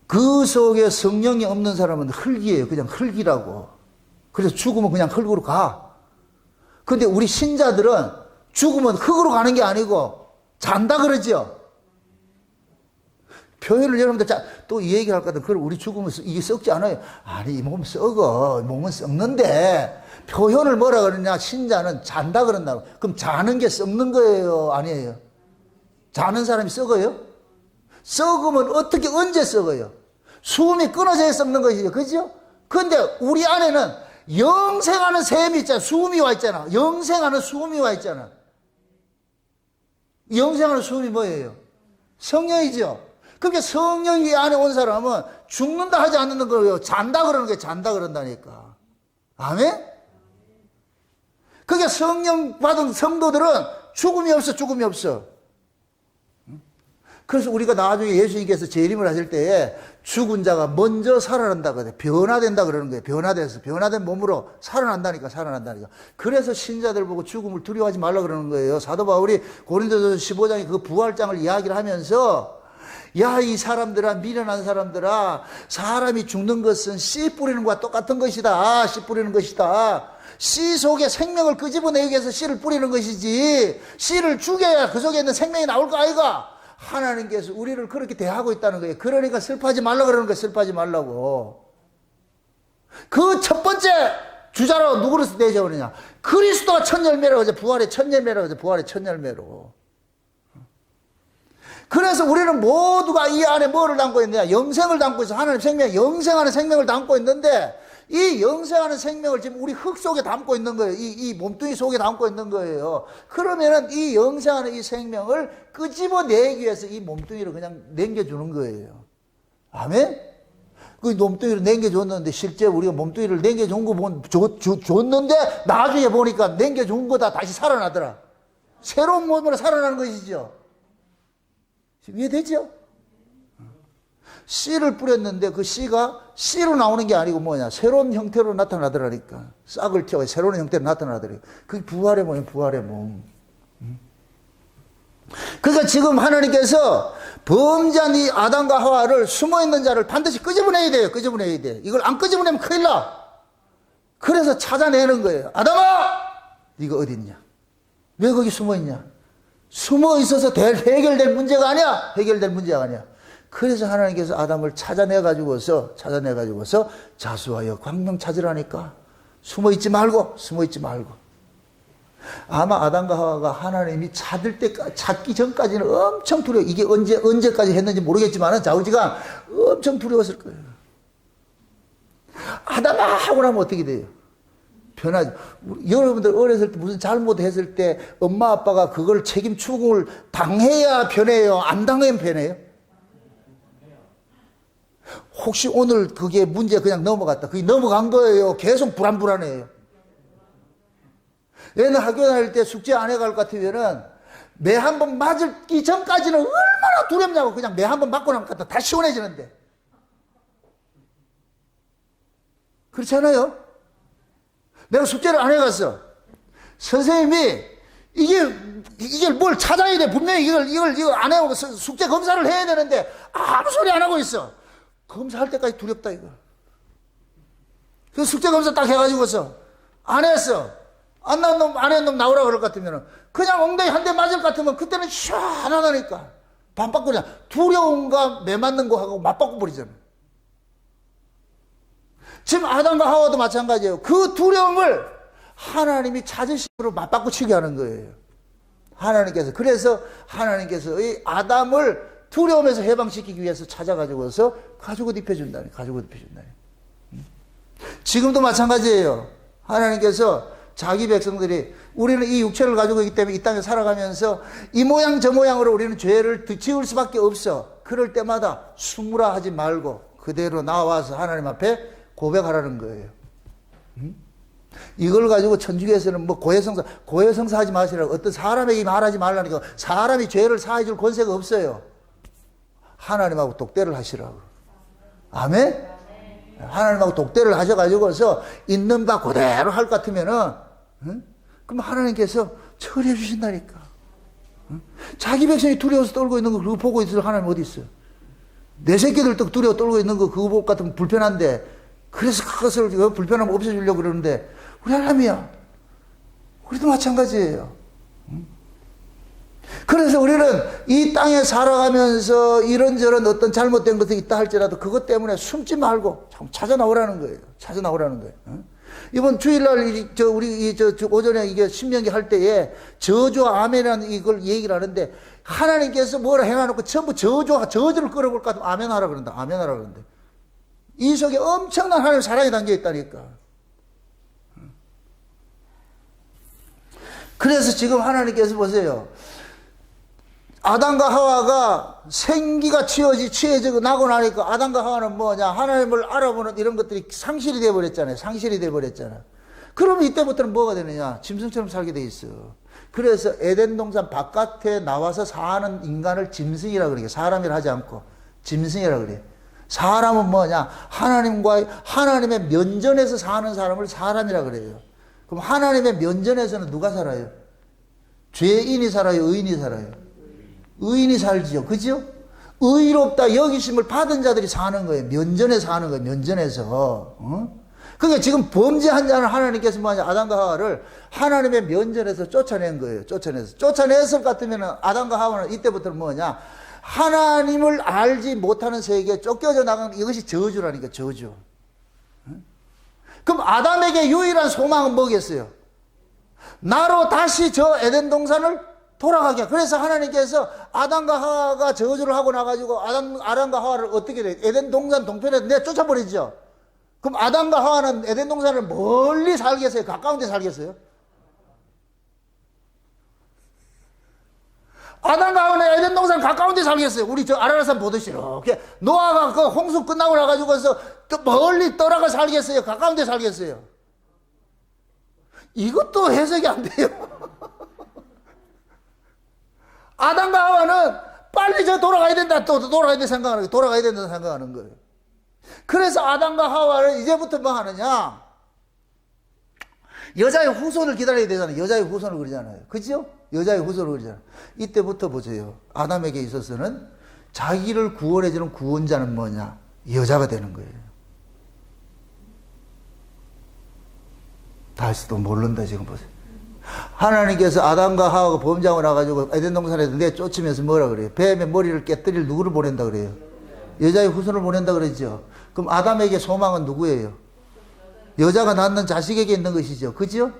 그 속에 성령이 없는 사람은 흙이에요. 그냥 흙이라고. 그래서 죽으면 그냥 흙으로 가. 근데 우리 신자들은 죽으면 흙으로 가는 게 아니고 잔다 그러죠. 표현을 여러분들 또 이 얘기할 것 같은 그걸 우리 죽으면 이게 썩지 않아요. 아니 이 몸은 썩어. 몸은 썩는데 표현을 뭐라 그러냐? 신자는 잔다 그런다고. 그럼 자는 게 썩는 거예요? 아니에요? 자는 사람이 썩어요? 썩으면 어떻게 언제 썩어요? 숨이 끊어져야 썩는 것이죠. 그죠? 근데 우리 안에는 영생하는 샘이 있잖아. 수음이 와 있잖아. 영생하는 수음이 와 있잖아. 영생하는 수음이 뭐예요? 성령이죠. 그러니까 성령이 안에 온 사람은 죽는다 하지 않는 거예요. 잔다 그러는 거예요. 잔다 그런다니까. 아멘? 그게 성령 받은 성도들은 죽음이 없어, 죽음이 없어. 그래서 우리가 나중에 예수님께서 재림을 하실 때에 죽은 자가 먼저 살아난다 그래. 변화된다 그러는 거예요. 변화돼서 변화된 몸으로 살아난다니까, 살아난다니까. 그래서 신자들 보고 죽음을 두려워하지 말라 그러는 거예요. 사도 바울이 고린도서 15장에 그 부활장을 이야기를 하면서 야, 이 사람들아, 미련한 사람들아, 사람이 죽는 것은 씨 뿌리는 것과 똑같은 것이다. 씨 뿌리는 것이다. 씨 속에 생명을 끄집어내기 위해서 씨를 뿌리는 것이지, 씨를 죽여야 그 속에 있는 생명이 나올 거 아이가? 하나님께서 우리를 그렇게 대하고 있다는 거예요. 그러니까 슬퍼하지 말라 그러는 거예요. 슬퍼하지 말라고. 그 첫 번째 주자로 누구를 내세우느냐? 그리스도가 첫 열매라고 하죠. 부활의 첫 열매라고 하죠. 부활의 첫 열매로. 그래서 우리는 모두가 이 안에 뭐를 담고 있느냐? 영생을 담고 있어. 하나님 생명, 영생하는 생명을 담고 있는데, 이 영생하는 생명을 지금 우리 흙 속에 담고 있는 거예요. 이 몸뚱이 속에 담고 있는 거예요. 그러면은 이 영생하는 이 생명을 끄집어내기 위해서 이 몸뚱이를 그냥 남겨주는 거예요. 아멘? 그 몸뚱이를 남겨줬는데, 실제 우리가 몸뚱이를 남겨준 거 줬는데, 나중에 보니까 남겨준 거다 다시 살아나더라. 새로운 몸으로 살아나는 것이죠. 이해되죠? 씨를 뿌렸는데 그 씨가 씨로 나오는 게 아니고 뭐냐, 새로운 형태로 나타나더라니까. 싹을 튀어 새로운 형태로 나타나더라니까. 그게 부활의 몸이에요. 부활의 몸. 그러니까 지금 하나님께서 범죄한 이 아담과 하와를 숨어있는 자를 반드시 끄집어내야 돼요. 끄집어내야 돼. 이걸 안 끄집어내면 큰일 나. 그래서 찾아내는 거예요. 아담아, 네가 어디 있냐? 왜 거기 숨어있냐? 숨어 있어서 해결될 문제가 아니야. 해결될 문제가 아니야. 그래서 하나님께서 아담을 찾아내가지고서 자수하여 광명 찾으라니까. 숨어 있지 말고. 아마 아담과 하와가 하나님이 찾기 전까지는 엄청 두려워. 이게 언제까지 했는지 모르겠지만 좌우지간 엄청 두려웠을 거예요. 아담아 하고 나면 어떻게 돼요? 변하죠. 여러분들 어렸을 때 무슨 잘못했을 때 엄마 아빠가 그걸 책임 추궁을 당해야 변해요? 안 당하면 변해요? 혹시 오늘 그게 문제 그냥 넘어갔다. 그게 넘어간 거예요. 계속 불안해요. 얘는 학교 다닐 때 숙제 안 해갈 것 같으면은 매 한 번 맞기 전까지는 얼마나 두렵냐고. 그냥 매 한 번 맞고 나면 다 시원해지는데. 그렇지 않아요? 내가 숙제를 안 해갔어. 선생님이 이게 뭘 찾아야 돼. 분명히 이걸 안 해오고 숙제 검사를 해야 되는데 아무 소리 안 하고 있어. 검사할 때까지 두렵다 이거. 그 숙제 검사 딱 해가지고서 안 했어. 안 한 놈 나오라 그럴 것 같으면 그냥 엉덩이 한 대 맞을 것 같으면 그때는 시원하다니까. 반바꾸냐. 두려움과 매맞는 거 하고 맞바꿔 버리잖아. 지금 아담과 하와도 마찬가지예요. 그 두려움을 하나님이 찾으심으로 맞바꾸치게 하는 거예요. 그래서 하나님께서 이 아담을 두려움에서 해방시키기 위해서 찾아가지고서 가죽옷 입혀준다니. 지금도 마찬가지예요. 하나님께서 자기 백성들이, 우리는 이 육체를 가지고 있기 때문에 이 땅에 살아가면서 이 모양 저 모양으로 우리는 죄를 지을 수밖에 없어. 그럴 때마다 숨으라 하지 말고 그대로 나와서 하나님 앞에 고백하라는 거예요. 이걸 가지고 천주교에서는 뭐 고해성사 하지 마시라고, 어떤 사람에게 말하지 말라니까. 사람이 죄를 사해 줄 권세가 없어요. 하나님하고 독대를 하시라고. 아멘? 하나님하고 독대를 하셔가지고서 있는 바 그대로 할 것 같으면은, 그럼 하나님께서 처리해 주신다니까. 자기 백성이 두려워서 떨고 있는 거 그거 보고 있을 하나님 어디 있어요? 내 새끼들도 두려워 떨고 있는 거 그거 보고 같으면 불편한데, 그래서 그것을 불편함 없애주려고 그러는데, 우리 하나님이야. 우리도 마찬가지예요. 그래서 우리는 이 땅에 살아가면서 이런저런 어떤 잘못된 것이 있다 할지라도 그것 때문에 숨지 말고 찾아 나오라는 거예요. 이번 주일날 우리 오전에 이게 신명기 할 때에 저주와 아멘이라는 이걸 얘기를 하는데, 하나님께서 뭐라 해놔놓고 전부 저주를 끌어볼 것 같으면 아멘하라 그런다. 이 속에 엄청난 하나님의 사랑이 담겨 있다니까. 그래서 지금 하나님께서 보세요. 아담과 하와가 생기가 취해지고 나고 나니까 아담과 하와는 뭐냐? 하나님을 알아보는 이런 것들이 상실이 되어버렸잖아요. 상실이 되어버렸잖아. 그러면 이때부터는 뭐가 되느냐? 짐승처럼 살게 돼 있어. 그래서 에덴 동산 바깥에 나와서 사는 인간을 짐승이라 그래요. 사람이라 하지 않고 짐승이라 그래요. 사람은 뭐냐? 하나님의 면전에서 사는 사람을 사람이라 그래요. 그럼 하나님의 면전에서는 누가 살아요? 죄인이 살아요? 의인이 살아요? 의인이 살지요. 그죠? 의롭다 여기심을 받은 자들이 사는 거예요. 면전에 사는 거예요. 면전에서. 그러니까 지금 범죄한 자는 하나님께서 뭐냐? 아담과 하와를 하나님의 면전에서 쫓아낸 거예요. 쫓아냈을 것 같으면 아담과 하와는 이때부터는 뭐냐? 하나님을 알지 못하는 세계에 쫓겨져 나가는 이것이 저주라니까, 저주. 그럼 아담에게 유일한 소망은 뭐겠어요? 나로 다시 저 에덴 동산을 돌아가게. 그래서 하나님께서 아담과 하와가 저주를 하고 나가지고 아담과 하와를 어떻게 돼? 에덴 동산 동편에 내쫓아버리죠. 그럼 아담과 하와는 에덴 동산을 멀리 살겠어요? 가까운 데 살겠어요? 아담과 하와는 에덴 동산 가까운 데 살겠어요? 우리 저 아라라산 보듯이 이렇게 노아가 그 홍수 끝나고 나가지고서 또 멀리 떠나가 살겠어요? 가까운 데 살겠어요? 이것도 해석이 안 돼요. 아담과 하와는 빨리 저 돌아가야 된다, 또 돌아가야 된다 생각하는 거예요. 돌아가야 된다 생각하는 거예요. 그래서 아담과 하와를 이제부터 뭐 하느냐? 여자의 후손을 기다려야 되잖아요. 여자의 후손을 그러잖아요. 그죠? 여자의 후손을 그러잖아요. 이때부터 보세요. 아담에게 있어서는 자기를 구원해주는 구원자는 뭐냐? 여자가 되는 거예요. 다시 또 모른다, 지금 보세요. 하나님께서 아담과 하와가 범죄하고 나가지고 에덴 동산에서 내쫓으면서 뭐라 그래요? 뱀의 머리를 깨뜨릴 누구를 보낸다 그래요? 여자의 후손을 보낸다 그랬죠. 그럼 아담에게 소망은 누구예요? 여자가 낳는 자식에게 있는 것이죠. 그죠?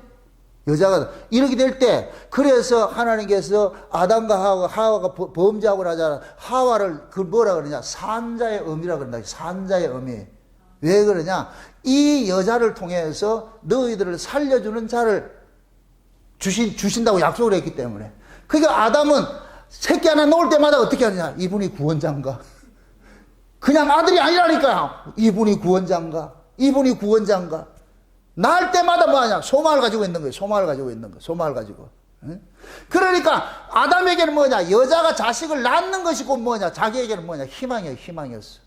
여자가 이렇게 될 때, 그래서 하나님께서 아담과 하와가 범죄하고 나자 하와를 그 뭐라 그러냐? 산자의 어미라 그런다. 산자의 어미. 왜 그러냐? 이 여자를 통해서 너희들을 살려주는 자를 주신다고 약속을 했기 때문에. 그러니까 아담은 새끼 하나 놓을 때마다 어떻게 하느냐? 이분이 구원자인가? 그냥 아들이 아니라니까요. 이분이 구원자인가? 이분이 구원자인가? 낳을 때마다 뭐 하냐? 소망을 가지고 있는 거예요. 소망을 가지고 있는 거예요. 소망을 가지고. 그러니까 아담에게는 뭐냐? 여자가 자식을 낳는 것이 곧 뭐냐? 자기에게는 뭐냐? 희망이에요. 희망이었어.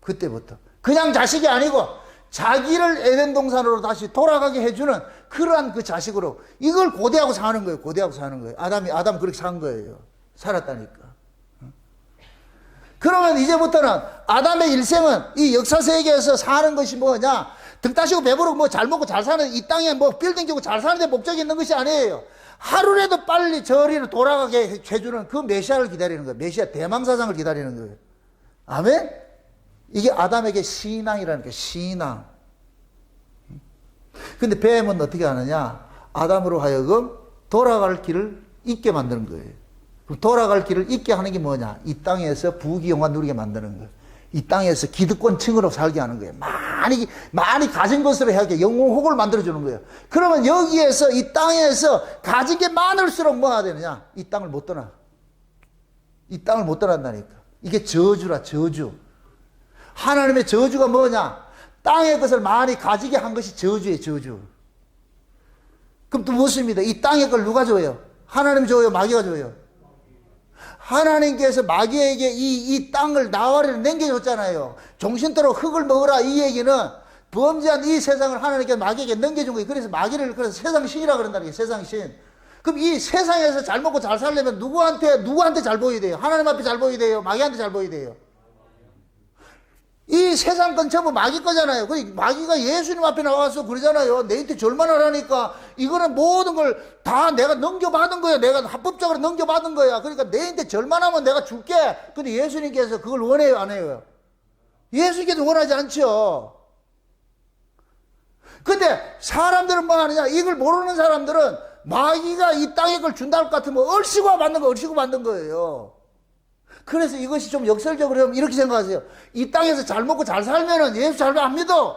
그때부터. 그냥 자식이 아니고 자기를 에덴 동산으로 다시 돌아가게 해주는 그러한 그 자식으로 이걸 고대하고 사는 거예요. 고대하고 사는 거예요. 아담 그렇게 산 거예요. 살았다니까. 그러면 이제부터는 아담의 일생은 이 역사 세계에서 사는 것이 뭐냐? 등 따시고 배부르고 뭐 잘 먹고 잘 사는 이 땅에 뭐 빌딩 지고 잘 사는 데 목적이 있는 것이 아니에요. 하루라도 빨리 저리로 돌아가게 해주는 그 메시아를 기다리는 거예요. 메시아 대망사상을 기다리는 거예요. 아멘? 이게 아담에게 신앙이라는 게 신앙. 근데 뱀은 어떻게 하느냐? 아담으로 하여금 돌아갈 길을 잊게 만드는 거예요. 그럼 돌아갈 길을 잊게 하는 게 뭐냐? 이 땅에서 부귀영화 누리게 만드는 거예요. 이 땅에서 기득권층으로 살게 하는 거예요. 많이 가진 것으로 하게 영웅호국을 만들어주는 거예요. 그러면 여기에서 이 땅에서 가진 게 많을수록 뭐가 되느냐? 이 땅을 못 떠나. 이 땅을 못 떠난다니까. 이게 저주라, 저주. 하나님의 저주가 뭐냐? 땅의 것을 많이 가지게 한 것이 저주예요, 저주. 그럼 또 무엇입니다? 이 땅의 걸 누가 줘요? 하나님 줘요, 마귀가 줘요? 하나님께서 마귀에게 이 땅을 나와리를 남겨줬잖아요. 정신대로 흙을 먹으라 이 얘기는 범죄한 이 세상을 하나님께서 마귀에게 넘겨준 거예요. 그래서 마귀를 그래서 세상 신이라 그런다는 게 세상 신. 그럼 이 세상에서 잘 먹고 잘 살려면 누구한테 잘 보여야 돼요? 하나님 앞에 잘 보여야 돼요? 마귀한테 잘 보여야 돼요? 이 세상 건 전부 마귀 거잖아요. 마귀가 예수님 앞에 나와서 그러잖아요. 내한테 절만 하라니까 이거는 모든 걸 다 내가 넘겨받은 거야. 내가 합법적으로 넘겨받은 거야. 그러니까 내한테 절만하면 내가 줄게. 근데 예수님께서 그걸 원해요, 안 해요? 예수님께서 원하지 않죠. 근데 사람들은 뭐 하느냐? 이걸 모르는 사람들은 마귀가 이 땅에 걸 준다 할 것 같으면 얼씨구 만든 거예요. 그래서 이것이 좀 역설적으로 이렇게 생각하세요. 이 땅에서 잘 먹고 잘 살면은 예수 잘 안 믿어.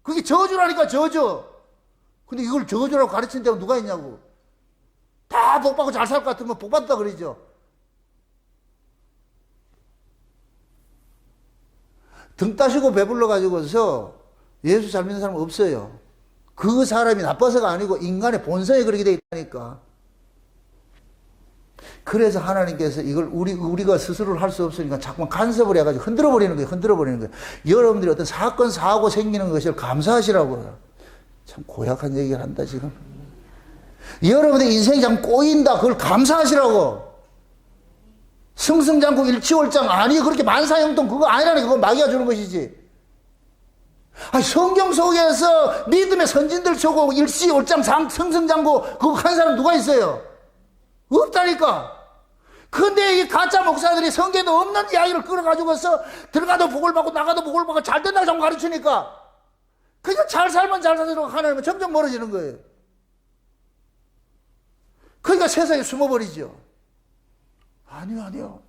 그게 저주라니까, 저주. 근데 이걸 저주라고 가르치는 데가 누가 있냐고. 다 복받고 잘 살 것 같으면 복받다 그러죠. 등 따시고 배불러 가지고서 예수 잘 믿는 사람은 없어요. 그 사람이 나빠서가 아니고 인간의 본성이 그렇게 돼 있다니까. 그래서 하나님께서 이걸 우리가 스스로 할 수 없으니까 자꾸만 간섭을 해가지고 흔들어 버리는 거예요. 흔들어 버리는 거예요. 여러분들이 어떤 사건 사고 생기는 것을 감사하시라고요. 참 고약한 얘기를 한다 지금. 여러분의 인생이 참 꼬인다. 그걸 감사하시라고. 승승장구 일치월장 아니 그렇게 만사형통 그거 아니라니. 그거 마귀가 주는 것이지. 아니, 성경 속에서 믿음의 선진들 쳐고 일시월장 승승장구 그거 한 사람 누가 있어요? 없다니까. 근데 이 가짜 목사들이 성경에도 없는 이야기를 끌어가지고서 들어가도 복을 받고 나가도 복을 받고 잘 된다고 자꾸 가르치니까 그냥 잘 살면 잘 살도록 하나님은 점점 멀어지는 거예요. 그러니까 세상에 숨어버리죠. 아니요.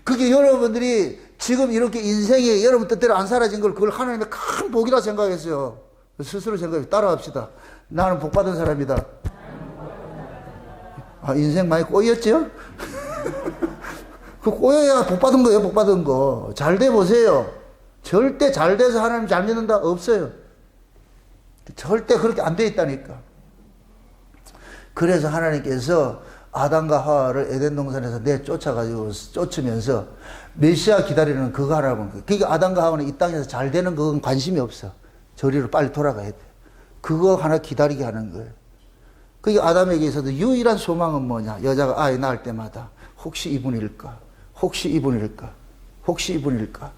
그게 여러분들이 지금 이렇게 인생이 여러분 뜻대로 안 사라진 걸 그걸 하나님의 큰 복이라 생각했어요. 스스로 생각해 따라합시다. 나는 복 받은 사람이다. 아, 인생 많이 꼬였죠? 그 꼬여야 복 받은 거예요, 복 받은 거. 잘 돼 보세요. 절대 잘 돼서 하나님 잘 믿는다? 없어요. 절대 그렇게 안 돼 있다니까. 그래서 하나님께서 아담과 하와를 에덴 동산에서 내쫓아가지고 쫓으면서 메시아 기다리는 그거 하라는 거예요. 그러니까 아담과 하와는 이 땅에서 잘 되는 그건 관심이 없어. 저리로 빨리 돌아가야 돼. 그거 하나 기다리게 하는 거예요. 그게 아담에게 있어도 유일한 소망은 뭐냐? 여자가 아이 낳을 때마다 혹시 이분일까? 혹시 이분일까? 혹시 이분일까?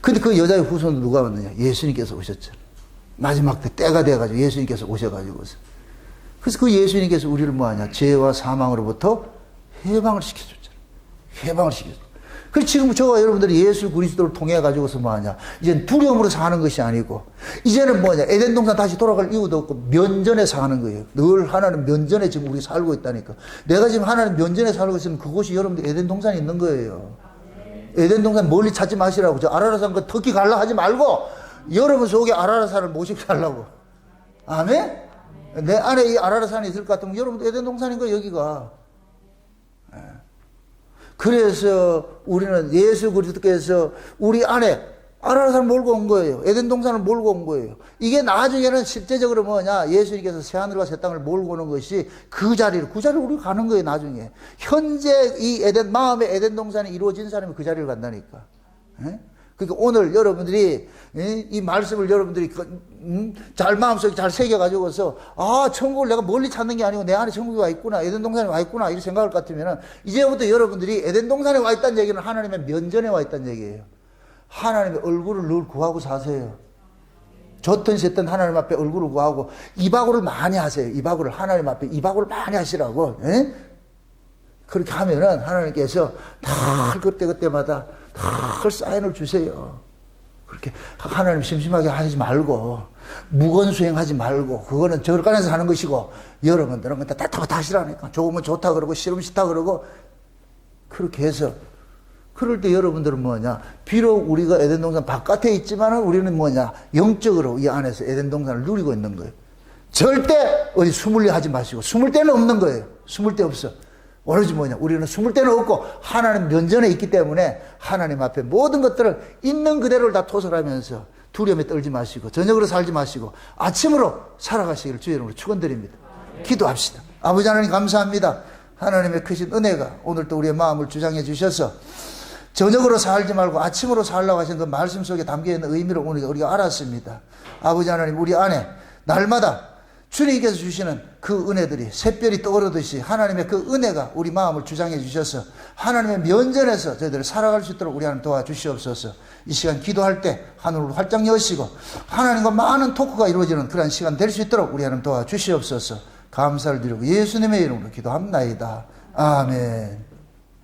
근데 그 여자의 후손은 누가 왔느냐? 예수님께서 오셨잖아요. 마지막 때가 돼가지고 예수님께서 오셔가지고서. 그래서 그 예수님께서 우리를 뭐하냐? 죄와 사망으로부터 해방을 시켜줬잖아요. 해방을 시켜줬어요. 그래서 지금 저와 여러분들이 예수 그리스도를 통해 가지고서 뭐하냐? 이제는 두려움으로 사는 것이 아니고, 이제는 뭐냐? 에덴 동산 다시 돌아갈 이유도 없고, 면전에 사는 거예요. 늘 하나님 면전에 지금 우리 살고 있다니까. 내가 지금 하나님 면전에 살고 있으면 그곳이 여러분들 에덴 동산에 있는 거예요. 에덴 동산 멀리 찾지 마시라고. 저 아라라산 그 터키 갈라 하지 말고, 여러분 속에 아라라산을 모시고 살라고. 아멘? 내 안에 이 아라라산이 있을 것 같으면 여러분도 에덴 동산인 거예요, 여기가. 그래서 우리는 예수 그리스도께서 우리 안에 아라라산을 몰고 온 거예요. 에덴 동산을 몰고 온 거예요. 이게 나중에는 실제적으로 뭐냐? 예수님께서 새하늘과 새 땅을 몰고 오는 것이 그 자리로 우리가 가는 거예요, 나중에. 현재 이 마음의 에덴 동산이 이루어진 사람이 그 자리를 간다니까. 그러니까 오늘 여러분들이 이 말씀을 여러분들이 잘 마음속에 잘 새겨가지고서 아 천국을 내가 멀리 찾는 게 아니고 내 안에 천국이 와 있구나, 에덴 동산에 와 있구나 이렇게 생각할 것 같으면 이제부터 여러분들이 에덴 동산에 와 있다는 얘기는 하나님의 면전에 와 있다는 얘기예요. 하나님의 얼굴을 늘 구하고 사세요. 좋든 싫든 하나님 앞에 얼굴을 구하고 이바구를 많이 하세요. 이바구를 하나님 앞에 이바구를 많이 하시라고. 그렇게 하면은 하나님께서 다 그때마다 다 사인을 주세요. 그렇게 하나님 심심하게 하지 말고 무건수행하지 말고 그거는 절간에서 하는 것이고 여러분들은 그때 다 하시라니까. 좋으면 좋다 그러고 싫으면 싫다 그러고 그렇게 해서 그럴 때 여러분들은 뭐냐? 비록 우리가 에덴 동산 바깥에 있지만은 우리는 뭐냐? 영적으로 이 안에서 에덴 동산을 누리고 있는 거예요. 절대 어디 숨을 하지 마시고 숨을 데는 없는 거예요. 숨을 데 없어. 오로지 뭐냐? 우리는 숨을 데는 없고 하나님 면전에 있기 때문에 하나님 앞에 모든 것들을 있는 그대로를 다 토설하면서 두려움에 떨지 마시고 저녁으로 살지 마시고 아침으로 살아가시기를 주의 이름으로 축원드립니다. 기도합시다. 아버지 하나님 감사합니다. 하나님의 크신 은혜가 오늘 또 우리의 마음을 주장해 주셔서 저녁으로 살지 말고 아침으로 살라고 하신 그 말씀 속에 담겨있는 의미를 오늘 우리가 알았습니다. 아버지 하나님 우리 안에 날마다 주님께서 주시는 그 은혜들이 샛별이 떠오르듯이 하나님의 그 은혜가 우리 마음을 주장해 주셔서 하나님의 면전에서 저희들을 살아갈 수 있도록 우리 하나님 도와주시옵소서. 이 시간 기도할 때 하늘을 활짝 여시고 하나님과 많은 토크가 이루어지는 그런 시간 될 수 있도록 우리 하나님 도와주시옵소서. 감사를 드리고 예수님의 이름으로 기도합나이다. 아멘.